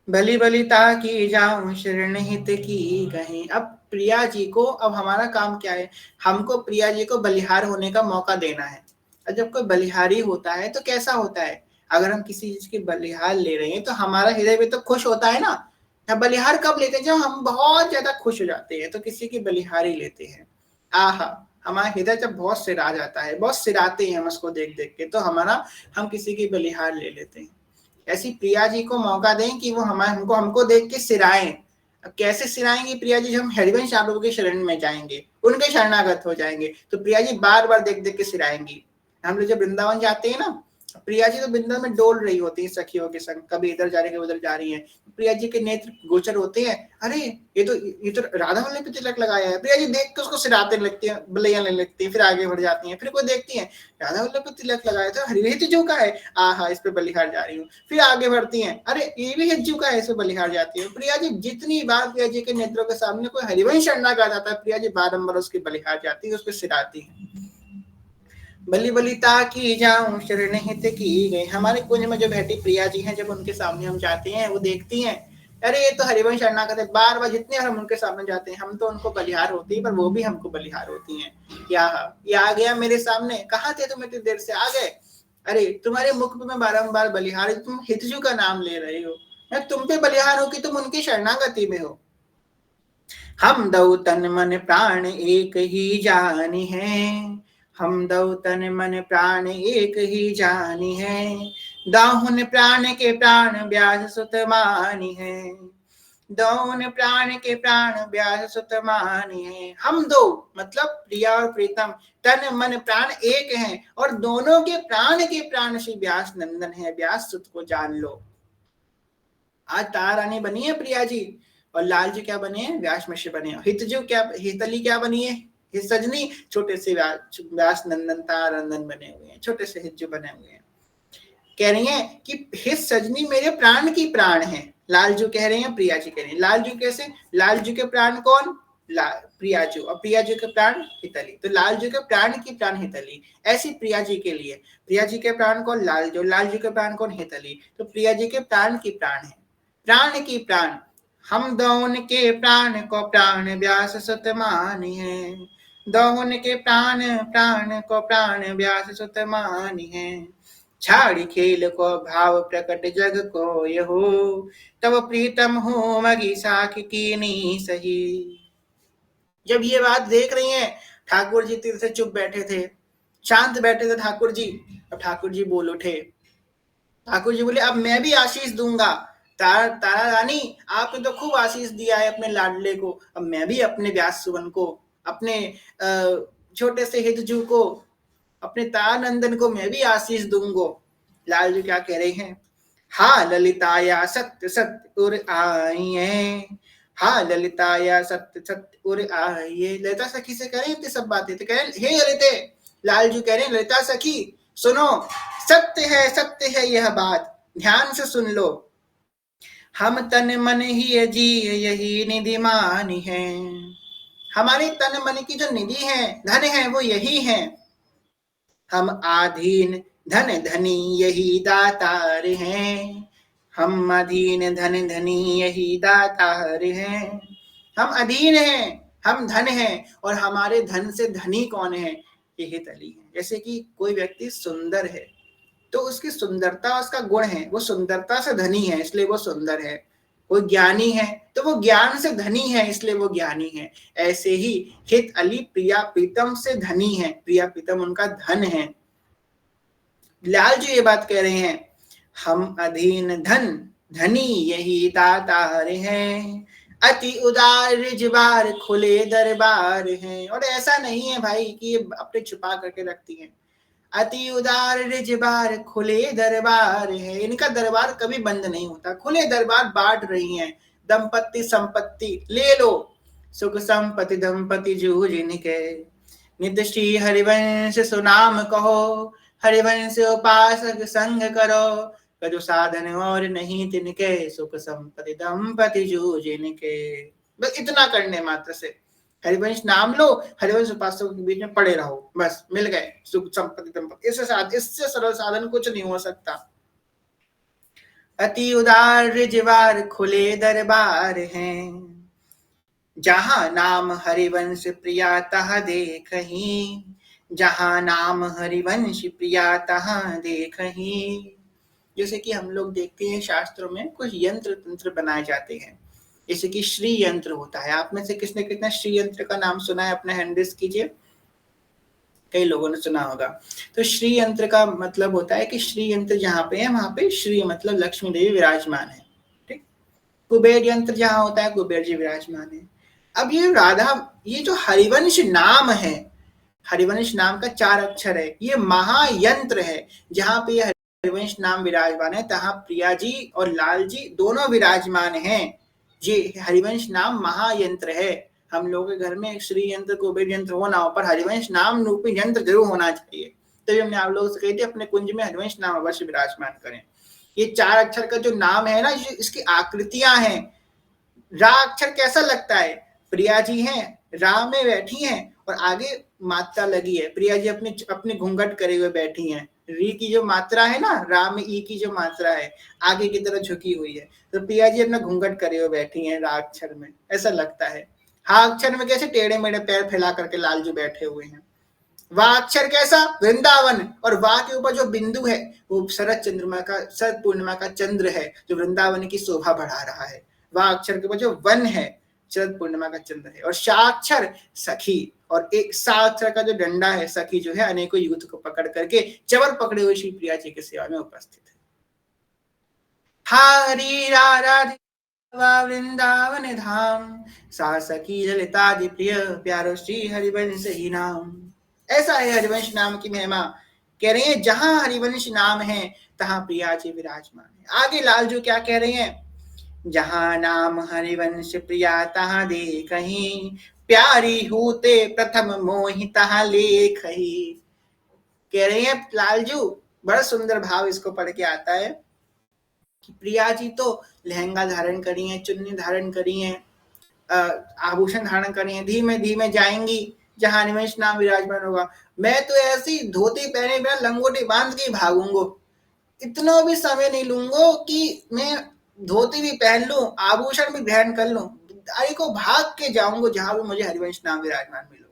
बलि बलिता की जाऊं शरण हित की कहीं। अब प्रिया जी को, अब हमारा काम क्या है, हमको प्रिया जी को बलिहार होने का मौका देना है। और जब कोई बलिहारी होता है तो कैसा होता है, अगर हम किसी चीज की बलिहार ले रहे हैं तो हमारा हृदय भी तो खुश होता है ना। बलिहार कब लेते हैं, जब हम बहुत ज्यादा खुश हो जाते हैं तो किसी की बलिहारी लेते हैं। आहा, हमारा हृदय जब बहुत सिरा जाता है, बहुत सिराते हैं हम उसको देख देख के, तो हम किसी की बलिहार ले लेते हैं। ऐसी प्रिया जी को मौका दें कि वो हमको देख के सिराएं। अब कैसे सिराएंगे प्रिया जी, जब हम हरिवंश प्रभु के शरण में जाएंगे, उनके शरणागत हो जाएंगे, तो प्रिया जी बार बार देख देख के सिराएंगी। हम लोग जब वृंदावन जाते हैं ना, प्रिया जी तो वृंदावन में डोल रही होती है सखियों के संग, कभी इधर जा रही है, उधर जा रही है, प्रिया जी के नेत्र गोचर होते हैं, अरे ये तो राधा वल्लभ पे तिलक लगाया है। प्रिया जी देख के उसको सिराते लगती है, बलैया लेने लगती है, फिर आगे बढ़ जाती है, फिर कोई देखती है राधा वल्लभ पे तिलक लगाया था, हरि हिज्जू का है, आहा इस पे बलिहार जा रही हूँ, फिर आगे बढ़ती है, अरे ये भी हिज्जू का है, इस पे बलिहार जाती है। प्रिया जी जितनी बार प्रिया जी के नेत्रों के सामने कोई हरिवंश शरणागत आ जाता है, प्रिया जी बारंबार उसकी बलिहार जाती है, उस पर सिराती है। बलि बलिता की जाऊं शरण हित की गई। हमारे कुंज में जो बैठी प्रिया जी हैं, जब उनके सामने हम जाते हैं, वो देखती हैं अरे ये तो हरिवंश शरणागत है, बार बार जितने हम उनके सामने जाते हैं हम तो उनको बलिहार होती है, पर वो भी हमको बलिहार होती हैं। क्या ये आ गया मेरे सामने, कहाँ थे तुम इतनी देर से, आ गए? अरे तुम्हारे मुख पे मैं बारंबार बलिहार, तुम हितजू का नाम ले रहे हो, मैं तुम पे बलिहार हो कि तुम उनकी शरणागति में हो। हम दो तन मन प्राण एक ही जानी है, हम दो तन मन प्राण एक ही जानी है, दाहुन प्राण के प्राण व्यास सुत मानी है, दौन प्राण के प्राण व्यास सुत मानी है। हम दो मतलब प्रिया और प्रीतम, तन मन प्राण एक हैं और दोनों के प्राण श्री व्यास नंदन है, व्यास सुत को जान लो। आज तारा रानी बनी है प्रिया जी, और लाल जी क्या बने हैं, व्यास मिश्र बने हैं। हितजू क्या, हितली क्या बनी है, सजनी छोटे से व्यास नंदन तारा नंदन बने हुए हैं, छोटे से हितजू बने हुए हैं। कह रही है कि हित सजनी मेरे प्राण की प्राण है, लालजू कह रहे हैं, प्रिया जी कह रही है। लालजू कैसे, लालजू के प्राण कौन, प्रियाजू, और प्रियाजू के प्राण हितली, तो लालजू के प्राण की प्राण हितली, ऐसी प्रिया जी के लिए, प्रिया जी के प्राण कौन, लालजू, लालजू के प्राण कौन, हितली, तो प्रिया जी के प्राण की प्राण है, प्राण की प्राण। हम दौन के प्राण को प्राण व्यास सुत मानी है, दौन के प्राण प्राण को प्राण व्यास सुत मानी है, छाड़ी खेल को भाव प्रकट जग को यहो, तब प्रीतम हो मगी साख कीनी सही। जब ये बात देख रही हैं, ठाकुर जी तीर से चुप बैठे थे, शांत बैठे थे ठाकुर जी। अब ठाकुर जी बोल उठे, ठाकुर जी बोले अब मैं भी आशीष दूंगा, तारा रानी आपने तो खूब आशीष दिया है अपने लाडले को, अब मैं भी अपने व्यास सुवन को, अपने छोटे से हितजू को, अपने तानंदन को मैं भी आशीष दूंगो। लाल जी क्या कह रहे हैं, हा ललिताया सत्य सत्य उर आई है, हा ललिताया सत्य सत्य उर आई है। ललिता सखी से कह रहे हैं सब बातें, तो कह रहे हे ललिते, लाल जी कह रहे हैं ललिता सखी सुनो, सत्य है यह बात, ध्यान से सुन लो। हम तन मन ही जी यही निधि मानी है, हमारे तन मन की जो निधि है, धन है, वो यही है। हम आधीन धन धनी यही दातार हैं, हम अधीन धन धनी यही दातार हैं। हम अधीन हैं, हम धन हैं, और हमारे धन से धनी कौन है, ये हितली है। जैसे कि कोई व्यक्ति सुंदर है तो उसकी सुंदरता उसका गुण है, वो सुंदरता से धनी है इसलिए वो सुंदर है। कोई ज्ञानी है तो वो ज्ञान से धनी है इसलिए वो ज्ञानी है। ऐसे ही हित अली प्रिया प्रीतम से धनी है, प्रिया प्रीतम उनका धन है। लाल जी ये बात कह रहे हैं, हम अधीन धन धनी यही दातार हैं, अति उदार रिजवार खुले दरबार हैं। और ऐसा नहीं है भाई कि ये अपने छुपा करके रखती हैं, अति उदार रिजवार खुले दरबार है, इनका दरबार कभी बंद नहीं होता, खुले दरबार बांट रही हैं। दंपत्ति संपत्ति ले लो, सुख संपत्ति दंपति जूझ इनके, नित्य श्री हरिवंश सुनाम कहो, हरिवंश उपासक संग करो, कजु साधन और नहीं तिनके, सुख संपत्ति दंपति जूझ इनके। बस इतना करने मात्र से हरिवंश नाम लो, हरिवंश उपासकों के बीच में पड़े रहो, बस मिल गए सुख संपत्ति दंपति। इससे सरल साधन कुछ नहीं हो सकता। अति उदार रिजवार खुले दरबार हैं, जहां नाम हरिवंश प्रिया तह देखहीं, जहां नाम हरिवंश प्रिया तहाँ देखहीं। जैसे कि हम लोग देखते हैं शास्त्रों में कुछ यंत्र तंत्र बनाए जाते हैं, जैसे कि श्री यंत्र होता है। आप में से किसने कितना श्री यंत्र का नाम सुना है, अपना हैंड रेज कीजिए, कई लोगों ने सुना होगा। तो श्री यंत्र का मतलब होता है कि श्री यंत्र जहाँ पे है वहां पे श्री मतलब लक्ष्मी देवी विराजमान है, ठीक। कुबेर यंत्र जहाँ होता है कुबेर जी विराजमान है। अब ये राधा, ये जो हरिवंश नाम है, हरिवंश नाम का 4 अक्षर है, ये महायंत्र है। जहाँ पे हरिवंश नाम विराजमान है तहाँ प्रिया जी और लाल जी दोनों विराजमान हैं। ये हरिवंश नाम महायंत्र है। हम लोगों के घर में एक श्री यंत्र कुबेर यंत्र हो ना हो, पर हरिवंश नाम रूपी यंत्र जरूर होना चाहिए। तभी हमने आप लोगों से कही थी अपने कुंज में हरिवंश नाम अवश्य विराजमान करें। ये 4 अक्षर का जो नाम है ना, इसकी आकृतियां हैं। रा अक्षर कैसा लगता है, प्रिया जी हैं, रा में बैठी हैं और आगे मात्रा लगी है, प्रिया जी अपने अपने घूंघट करे हुए बैठी हैं, री की जो मात्रा है ना, रा में ई की जो मात्रा है आगे की तरफ झुकी हुई है, तो प्रिया जी अपना घूंघट करे हुए बैठी हैं रा अक्षर में, ऐसा लगता है। हा अक्षर में कैसे टेढ़े मेढ़े पैर फैला करके लालजू बैठे हुए हैं। वाह अक्षर कैसा, वृंदावन, और वाह के ऊपर जो बिंदु है वो शरद चंद्रमा का, शरद पूर्णिमा का चंद्र है जो वृंदावन की शोभा बढ़ा रहा है। वाह अक्षर के ऊपर जो वन है शरद पूर्णिमा का चंद्र है, और शाक्षर सखी, और एक सा अक्षर का जो डंडा है सखी जो है अनेकों युद्ध को पकड़ करके चवर पकड़े हुए श्री प्रिया जी की सेवा में उपस्थित है। हरि राधा वृंदावन धाम, सा सखी ललितादि प्रिय, प्यारो श्री हरिवंश ही नाम। ऐसा है हरिवंश नाम की महिमा। कह रहे हैं जहां हरिवंश नाम है तहां प्रिया जी विराजमान है। आगे लालजू क्या कह रहे हैं, जहां नाम हरिवंश प्रिया तहां देखहि, प्यारी होते प्रथम मोहि तहां लेखहि। कह रहे हैं लालजू, बड़ा सुंदर भाव इसको पढ़ के आता है कि प्रिया जी तो लहंगा धारण करी है, चुन्नी धारण करी है, आभूषण धारण करी है, धीमे धीमे जाएंगी जहां हरिवंश नाम विराजमान होगा। मैं तो ऐसी धोती पहने बिना लंगोटी बांध के भागूंगो, इतना भी समय नहीं लूंगो कि मैं धोती भी पहन लूं, आभूषण भी धारण कर लूं, दाई को भाग के जाऊंगो जहां भी मुझे हरिवंश नाम विराजमान मिलोगे।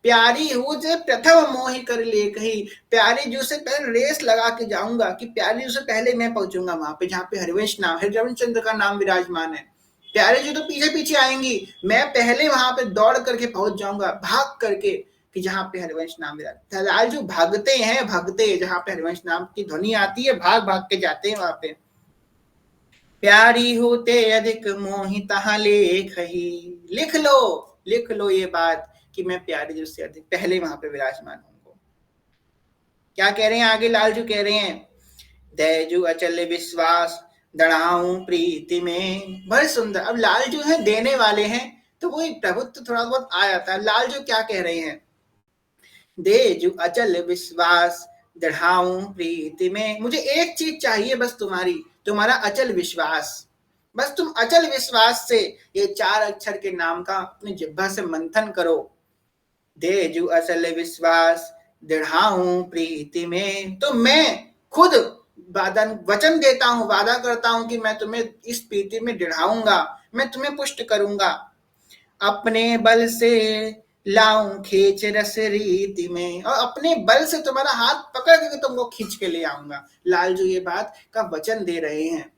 प्यारी हूँ जे प्रथम मोहि कर ले कही, प्यारी जू से पहले रेस लगा के जाऊंगा कि प्यारी जू से पहले मैं पहुंचूंगा वहां पे जहां पे हरिवंश नाम, हरिवंश चंद्र का नाम विराजमान है। प्यारे जी तो पीछे पीछे आएंगी, मैं पहले वहां पे दौड़ करके पहुंच जाऊंगा, भाग करके, कि जहां पे हरिवंश नाम विराज। लालजू भागते हैं, भगते जहां पे हरिवंश नाम की ध्वनि आती है भाग भाग के जाते हैं वहां पे। प्यारी होते अधिक मोहि तहां लेखहि, लिख लो ये बात कि मैं प्यारी जी से अधिक पहले वहां पे विराजमान हूँ। क्या कह रहे हैं आगे लालजू कह रहे हैं, दैजू अचल विश्वास दड़ाऊं प्रीति में। बड़े सुंदर, अब लालजू है देने वाले हैं तो वही प्रभुत्व थोड़ा बहुत आ जाता है। लालजू क्या कह रहे हैं, देजू अचल विश्वास दढ़ाऊं प्रीति में, मुझे एक चीज चाहिए बस तुम्हारी, तुम्हारा अचल विश्वास। बस तुम अचल विश्वास से ये 4 अक्षर के नाम का अपने जिह्वा से मंथन करो। देजू अचल विश्वास दृढ़ाऊं प्रीति में, तो मैं खुद वचन देता हूं, वादा करता हूं कि मैं तुम्हें इस प्रीति में दृढ़ाऊंगा, मैं तुम्हें पुष्ट करूंगा। अपने बल से लाऊं खींच रस रीति में, और अपने बल से तुम्हारा हाथ पकड़ के तुमको खींच के ले आऊंगा। लालजू ये बात का वचन दे रहे हैं।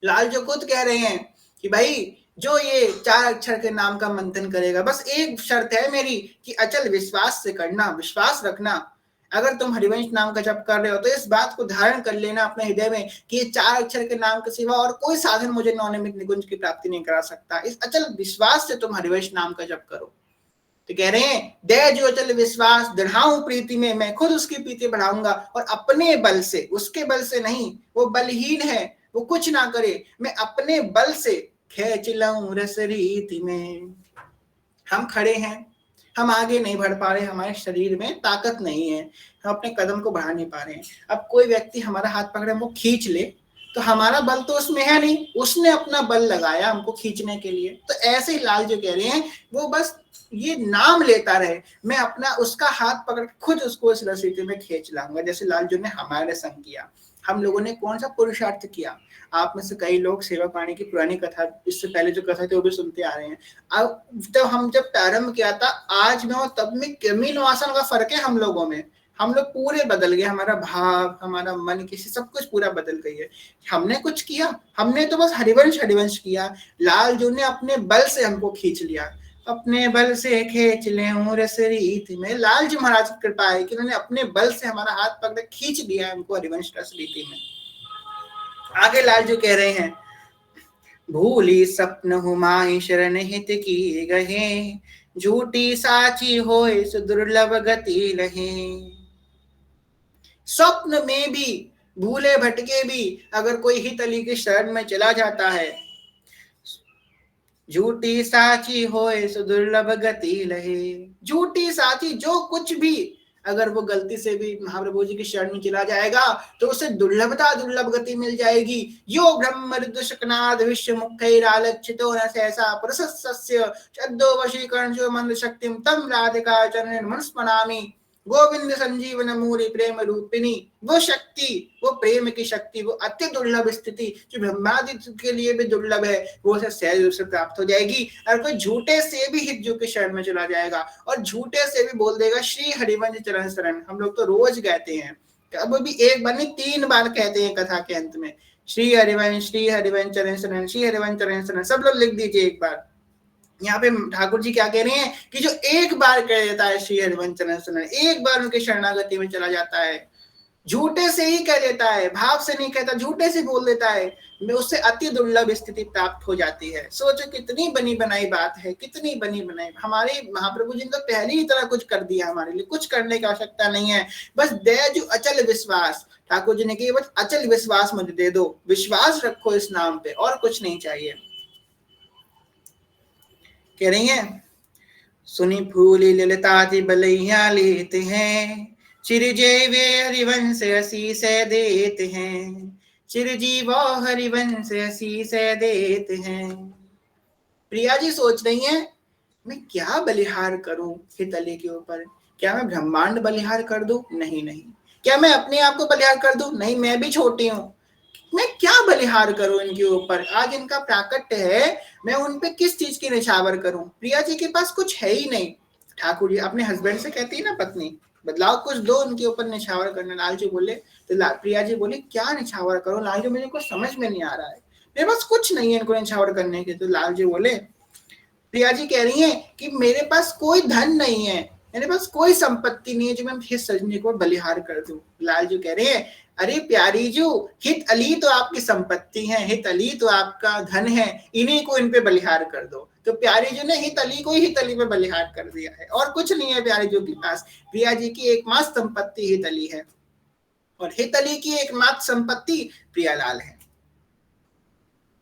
लालजू खुद कह रहे हैं कि भाई जो ये 4 अक्षर के नाम का मंथन करेगा, बस एक शर्त है मेरी कि अचल विश्वास से करना, विश्वास रखना। अगर तुम हरिवंश नाम का जप कर रहे हो तो इस बात को धारण कर लेना अपने हृदय में कि ये 4 अक्षर के नाम के सिवा और कोई साधन मुझे नवनिमित्त निकुंज की प्राप्ति नहीं करा सकता। इस अचल विश्वास से तुम हरिवंश नाम का जप करो। तो कह रहे हैं दे जो अचल विश्वास दृढ़ाऊं प्रीति में, मैं खुद उसकी प्रीति बढ़ाऊंगा, और अपने बल से, उसके बल से नहीं, वो बलहीन है, वो कुछ ना करे, मैं अपने बल से खींच लाऊं रस रीति में। हम खड़े हैं, हम आगे नहीं बढ़ पा रहे, हमारे शरीर में ताकत नहीं है, हम अपने कदम को बढ़ा नहीं पा रहे हैं। अब कोई व्यक्ति हमारा हाथ पकड़े हमको खींच ले तो हमारा बल तो उसमें है नहीं, उसने अपना बल लगाया हमको खींचने के लिए। तो ऐसे ही लाल जो कह रहे हैं वो बस ये नाम लेता रहे, मैं अपना उसका हाथ पकड़ खुद उसको इस रसीते में खींच लाऊंगा, जैसे लालजू ने हमारे संग किया। हम लोगों ने कौन सा पुरुषार्थ किया, आप में से कई लोग सेवा पानी की पुरानी कथा, इससे पहले जो कथा थी वो भी सुनते आ रहे हैं। अब तो हम जब प्रारंभ किया था आज में और तब में कीनो आसन का फर्क है हम लोगों में। हम लोग पूरे बदल गए, हमारा भाव, हमारा मन, किसी सब कुछ पूरा बदल गई है। हमने कुछ किया, हमने तो बस हरिवंश किया। लालजू ने अपने बल से हमको खींच लिया, अपने बल से खींच ले रस रीति में। लालजी महाराज की कृपा है कि उन्होंने अपने बल से हमारा हाथ पकड़ खींच दिया हमको हरिवंश रस रीति में। आगे लालजू कह रहे हैं, भूली सपन हुमाई शरण हित की गहे, झूठी साची होए सुदुर्लभ गति लहे। स्वप्न में भी, भूले भटके भी अगर कोई हित अली की शरण में चला जाता है, झूठी साची होए सुदुर्लभ गति लहे। झूठी साची, जो कुछ भी अगर वो गलती से भी महाप्रभु जी की शरण में चला जाएगा तो उसे दुर्लभ गति मिल जाएगी। यो ब्रह्म रुद्रशकनाद विश्व मुखैरालक्षितो न सहसा प्रशस्य चद्दो वशीकरण जो मंद शक्तिम तम राधिका चरण मनुस्मनामि गोविंद संजीवन मूरि प्रेम रूपिणी। वो शक्ति, वो प्रेम की शक्ति, वो अति दुर्लभ स्थिति जो ब्रह्मादि के लिए भी दुर्लभ है, वो उसे सहज रूप से प्राप्त हो जाएगी। और कोई झूठे से भी हिज्जू के शरण में चला जाएगा और झूठे से भी बोल देगा श्री हरिवंश चरण शरण। हम लोग तो रोज कहते हैं, अब भी एक बार नहीं 3 बार कहते हैं कथा के अंत में, श्री हरिवंश चरण शरण, श्री हरिवंश चरण शरण। सब लोग लिख दीजिए एक बार। यहाँ पे ठाकुर जी क्या कह रहे हैं कि जो एक बार कह देता है श्री हरिवंश चरण शरण, एक बार उनके शरणागति में चला जाता है, झूठे से ही कह देता है, भाव से नहीं कहता, झूठे से बोल देता है, उससे अति दुर्लभ स्थिति प्राप्त हो जाती है। सोचो कितनी बनी बनाई बात है, कितनी बनी बनाई। हमारे महाप्रभु जी ने तो पहले ही तरह कुछ कर दिया हमारे लिए, कुछ करने की आवश्यकता नहीं है, बस दया जो अचल विश्वास। ठाकुर जी ने कहा बस अचल विश्वास मुझे दे दो, विश्वास रखो इस नाम पे, और कुछ नहीं चाहिए। कह रही है सुनी फूली ललिताति बलैया लेते हैं, चिरजय वे हरिवंश असी से देते हैं, चिरजीव हरिवंश असी से देते हैं। प्रिया जी सोच रही हैं मैं क्या बलिहार करूं हितली के ऊपर, क्या मैं ब्रह्मांड बलिहार कर दूं? नहीं नहीं। क्या मैं अपने आप को बलिहार कर दूं? नहीं, मैं भी छोटी हूं, मैं क्या बलिहार करूं इनके ऊपर। आज इनका प्राकट्य है, मैं उन पे किस चीज की निछावर करूं। प्रिया जी के पास कुछ है ही नहीं। ठाकुर जी अपने हस्बैंड से कहती है ना पत्नी, बदलाव कुछ दो उनके ऊपर निछावर करने। लाल जी बोले तो प्रिया जी बोली क्या निछावर करो लाल जी, मुझे कुछ समझ में नहीं आ रहा है, मेरे पास कुछ नहीं है इनको निछावर करने के। तो लाल जी बोले, प्रिया जी कह रही हैं कि मेरे पास कोई धन नहीं है, मेरे पास कोई संपत्ति नहीं है जो मैं हित सजने को बलिहार कर दूं। लाल जी कह रहे हैं अरे प्यारी जो हित अली तो आपकी संपत्ति है, हित अली तो आपका धन है, इन्हीं को इन पे बलिहार कर दो। तो प्यारी जी ने हित अली को ही हित अली पे बलिहार कर दिया है, और कुछ नहीं है प्यारी जी के पास। प्रिया जी की एकमात्र संपत्ति हित अली है, और हित अली की एकमात्र संपत्ति प्रियालाल है।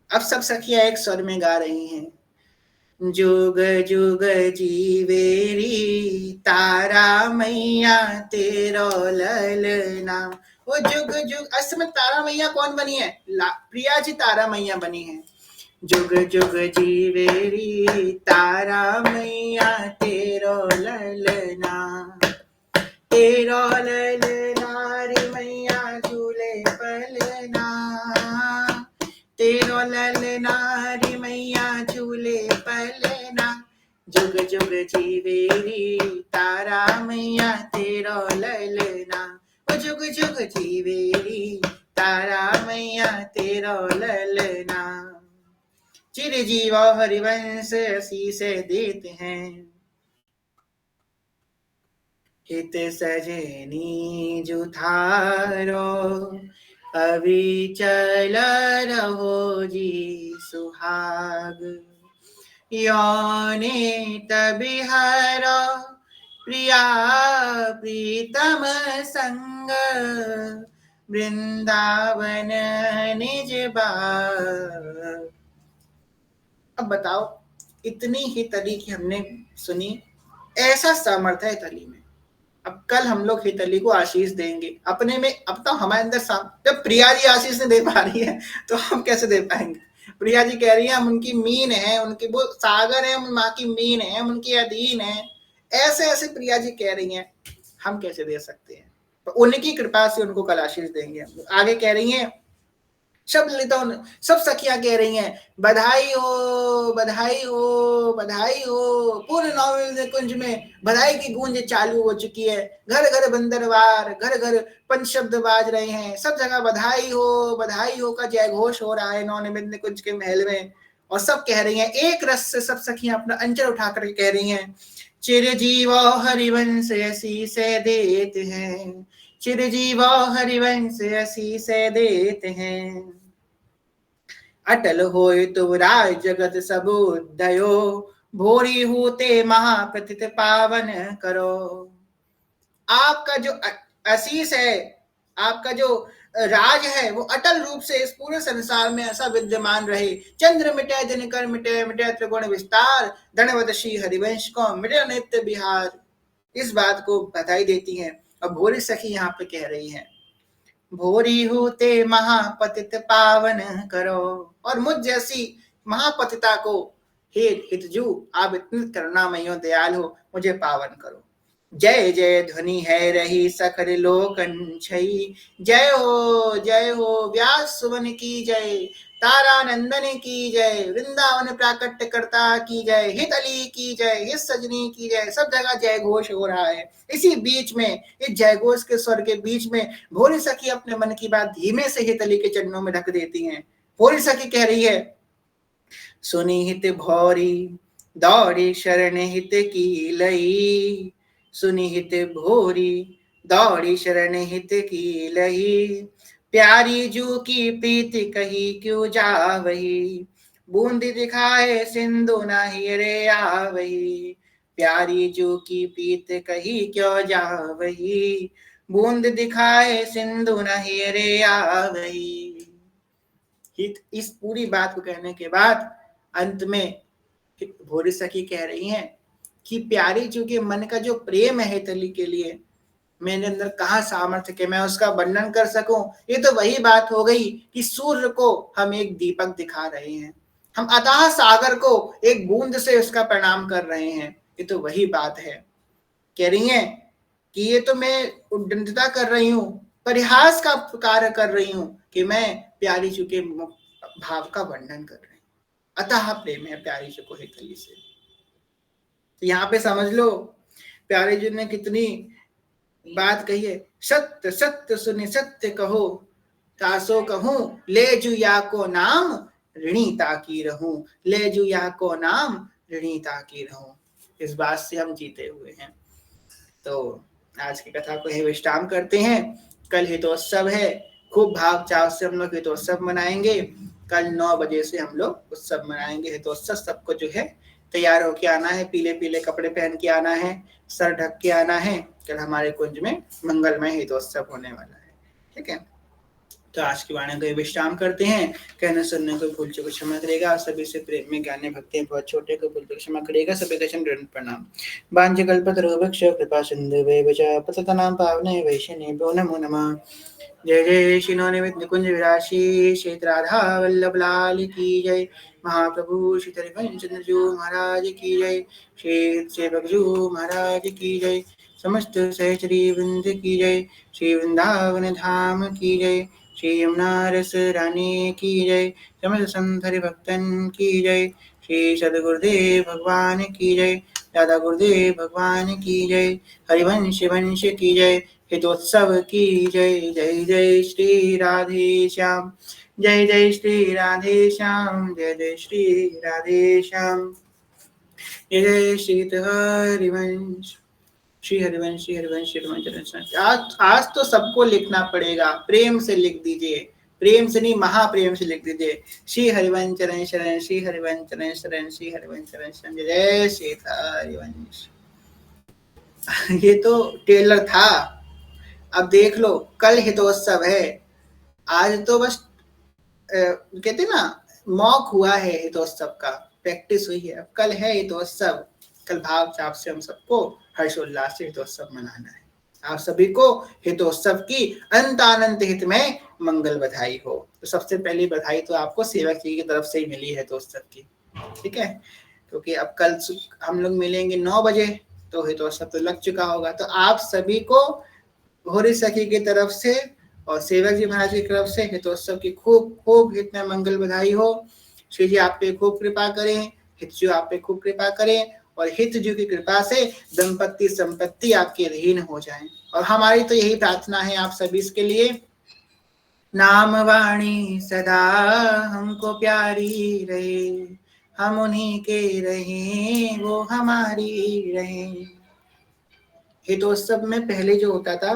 अब सब सखियां एक स्वर में गा रही हैं, जुग जुग जीवेरी तारा मैया तेरो ललना। वो जुग जुग, असम तारा मैया कौन बनी है? प्रिया जी तारा मैया बनी है। जुग जुग जीवेरी तारा मैया तेरो ललना, तेरो ललना रे मैया झूले पलना, तेरो ललना रे मैया झूले पलना। जुग जुग जीवेरी तारा मैया तेरो ललना, ओ जुग जुग जीवेरी तारा मैया तेरो ललना। चिरजीव हरिवंश असी से देते हैं, हित सजनी जुथारो अविचल रहो जी सुहाग। योने तबिहर प्रिया प्रीतम संग, वृंदावन निज बाग। अब बताओ, इतनी ही तली की हमने सुनी, ऐसा सामर्थ्य है तली में। अब कल हम लोग हितली को आशीष देंगे अपने में। अब तो हमारे अंदर जब प्रिया जी आशीष नहीं दे पा रही है तो हम कैसे दे पाएंगे। प्रिया जी कह रही है हम उनकी मीन है, उनकी वो सागर है, हम माँ की मीन है, हम उनकी अधीन है, ऐसे ऐसे प्रिया जी कह रही हैं, हम कैसे दे सकते हैं। तो उनकी कृपा से उनको कल आशीष देंगे। आगे कह रही हैं सब ललिता, सब सखियां कह रही हैं बधाई हो बधाई हो बधाई हो। पूरे नौवे कुंज में बधाई की गूंज चालू हो चुकी है। घर घर बंदरवार, घर घर पंचशब्द बाज रहे हैं, सब जगह बधाई हो का जय घोष हो रहा है नौनिबंध कुंज के महल में। और सब कह रही हैं एक रस से, सब सखियां अपना अंचल उठा करके कह रही हैं चिरजीव हरिवंश असी से देते हैं, चिरजीव हरिवंश असी से देते हैं। अटल होय तो राय जगत सब उदयो, भोरी होते महाप्रथित पावन करो। आपका जो आशीष है, आपका जो राज है, वो अटल रूप से इस पूरे संसार में ऐसा विद्यमान रहे। चंद्र मिटे दिनकर मिटे, मिटे त्रिगुण विस्तार, दंडवत श्री हरिवंश को मिटे नित्य बिहार। इस बात को बधाई देती हैं। और भोरी सखी यहाँ पे कह रही है, भोरी होते महापतित पावन करो, और मुझ जैसी महापतिता को हे हितजू आप इतनी करुणामय हो, दयाल हो, मुझे पावन करो। जय जय ध्वनि है रही सखर लोकन छई, जय हो व्यास सुवन की जय, तारा नंदन की जय, वृंदावन प्राकट्य करता की जय, हित अली की जय, हित सजनी की जय। सब जगह जय घोष हो रहा है। इसी बीच में, इस जय घोष के स्वर के बीच में भोरी सखी अपने मन की बात धीमे से हित अली के चरणों में रख देती हैं। भोरी सखी कह रही है, सुनी हित भौरी दौड़ी शरण हित की लई, सुनी हित भोरी दौड़ी शरण हित की लई, प्यारी जू की प्रीति कही क्यों जावही, बूंद दिखाए सिंधु नाही रे आवही, प्यारी जू की प्रीत कही क्यों जावही, बूंद दिखाए सिंधु नहीं रे आवही। इस पूरी बात को कहने के बाद अंत में भोरी सखी कह रही हैं कि प्यारी जू के मन का जो प्रेम है हितली के लिए, मेरे अंदर कहाँ सामर्थ्य कि मैं उसका वर्णन कर सकूं। ये तो वही बात हो गई कि सूर्य को हम एक दीपक दिखा रहे हैं, हम अथाह सागर को एक बूंद से उसका प्रणाम कर रहे हैं। ये तो वही बात है। कह रही हैं कि ये तो मैं उद्दंडता कर रही हूँ, परिहास का कार्य कर रही हूँ कि मैं प्यारी जू के भाव का वर्णन कर रही हूँ। अतः प्रेम है प्यारी जू को हितली से। तो यहाँ पे समझ लो प्यारी जू ने कितनी बात कही है, सत्य सत्य सुनि सत्य कहो, तासो कहूं ले जू या को नाम ऋणी ताकी रहूं, ले जू या को नाम ऋणी ताकी रहूं। इस बात से हम जीते हुए हैं। तो आज की कथा को यही विश्राम करते हैं। कल हितोत्सव है, खूब भाव चाव से हम लोग हितोत्सव मनाएंगे। कल 9 बजे से हम लोग उत्सव मनाएंगे हितोत्सव। सबको जो है तैयार होके आना है, पीले पीले कपड़े पहन के आना है, सर ढक के आना है। कल हमारे कुंज में मंगलमय हितोत्सव होने वाला है। ठीक है, तो आज की वाणी को विश्राम करते हैं। कहने सुनने को भूल चुके क्षमा करेगा, सभी से प्रेम में ज्ञान भक्ति बहुत छोटे को भूल क्षमा करेगा। सभी का चरण प्रणाम। बांझ कल्पतरुभ्यश्च कृपा सिन्धुभ्येव च पतितानां पावनेभ्यो वैष्णवेभ्यो नमो नमः। जय जय श्री नवनिमित निकुंज विराशी श्री राधा वल्लभ लाल की जय। महाप्रभु श्री हरिवंश चंद्रजू महाराज की जय। श्री सेवकजू महाराज की जय। समस्त सहचरी वृंद की जय। श्री वृंदावन धाम की जय। श्री यमुना रस रानी की जय। समस्त संत हरि भक्तन की जय। श्री सदगुरुदेव भगवान की जय। दादा गुरुदेव भगवान की जय। हरिवंश वंश की जय। हितोत्सव की जय। जय जय श्री राधे श्याम, जय जय श्री राधे श्याम, जय जय श्री राधे श्याम, जय जय श्री हरिवंश, श्री हरिवंश, श्री हरिवंश, श्री हरिवंश। आज तो सबको लिखना पड़ेगा, प्रेम से लिख दीजिए, प्रेम से नहीं महाप्रेम से लिख दीजिए। श्री हरिवंश चरण शरण, श्री हरिवंश चरण शरण, श्री हरिवंश चरण शरण, जय श्री हरिवंश। ये तो टेलर था, अब देख लो कल हितोत्सव है। आज तो बस कहते ना मॉक हुआ है हितोत्सव का, प्रैक्टिस हुई है। अब कल है हितोत्सव, कल भाव चाप से हम सबको हर्षोल्लास से हितोत्सव मनाना है। आप सभी को हितोत्सव की अनंत अनंत हित में मंगल बधाई हो। तो सबसे पहली बधाई तो आपको सेवक जी की तरफ से ही मिली है हितोत्सव की। ठीक है, क्योंकि अब कल हम लोग मिलेंगे 9 बजे, तो हितोत्सव तो लग चुका होगा। तो आप सभी को भोरी सखी की तरफ से और सेवक जी महाराज की तरफ से हितोत्सव की खूब खूब हित में मंगल बधाई हो। श्री जी आप पे खूब कृपा करें, हित जी आप पे खूब कृपा करें, और हित जी की कृपा से दंपत्ति संपत्ति आपके अधीन हो जाए। और हमारी तो यही प्रार्थना है आप सभी इसके लिए। नाम वाणी सदा हमको प्यारी रहे, हम उन्हीं के रहे वो हमारी रहे। हितोत्सव में पहले जो होता था,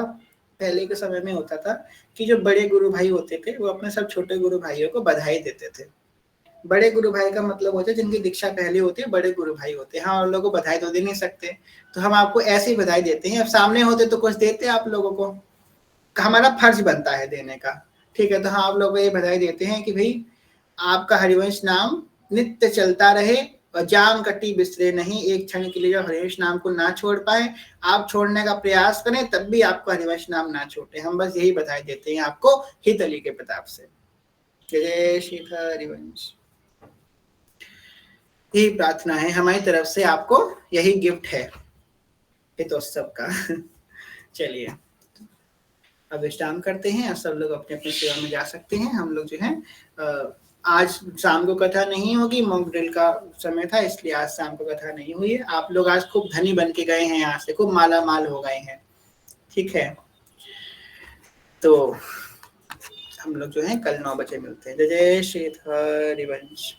पहले के समय में होता था कि जो बड़े गुरु भाई होते थे वो अपने सब छोटे गुरु भाइयों को बधाई देते थे। बड़े गुरु भाई का मतलब होता है जिनकी दीक्षा पहले होती है, बड़े गुरु भाई होते हैं। हाँ, उन लोगों को बधाई तो दे नहीं सकते, तो हम आपको ऐसे ही बधाई देते हैं। अब सामने होते तो कुछ देते आप लोगों को, हमारा फर्ज बनता है देने का। ठीक है, तो हाँ आप लोगों को ये बधाई देते हैं कि भाई आपका हरिवंश नाम नित्य चलता रहे और जाम कट्टी बिस्तरे नहीं, एक क्षण के लिए जो हरिवंश नाम को ना छोड़ पाए, आप छोड़ने का प्रयास करें तब भी आपको हरिवंश नाम ना छोड़े। हम बस यही बता देते हैं आपको हित अली के प्रताप से। जय श्री हरिवंश। यही प्रार्थना है हमारी तरफ से, आपको यही गिफ्ट है हितोत्सव का। चलिए अब विश्राम करते हैं, सब लोग अपने अपने सेवा में जा सकते हैं। हम लोग जो है आज शाम को कथा नहीं होगी, मॉक ड्रिल का समय था इसलिए आज शाम को कथा नहीं हुई है। आप लोग आज खूब धनी बन के गए हैं, यहाँ से खूब माला माल हो गए हैं, ठीक है। तो हम लोग जो है कल 9 बजे मिलते हैं। जय श्री हरिवंश।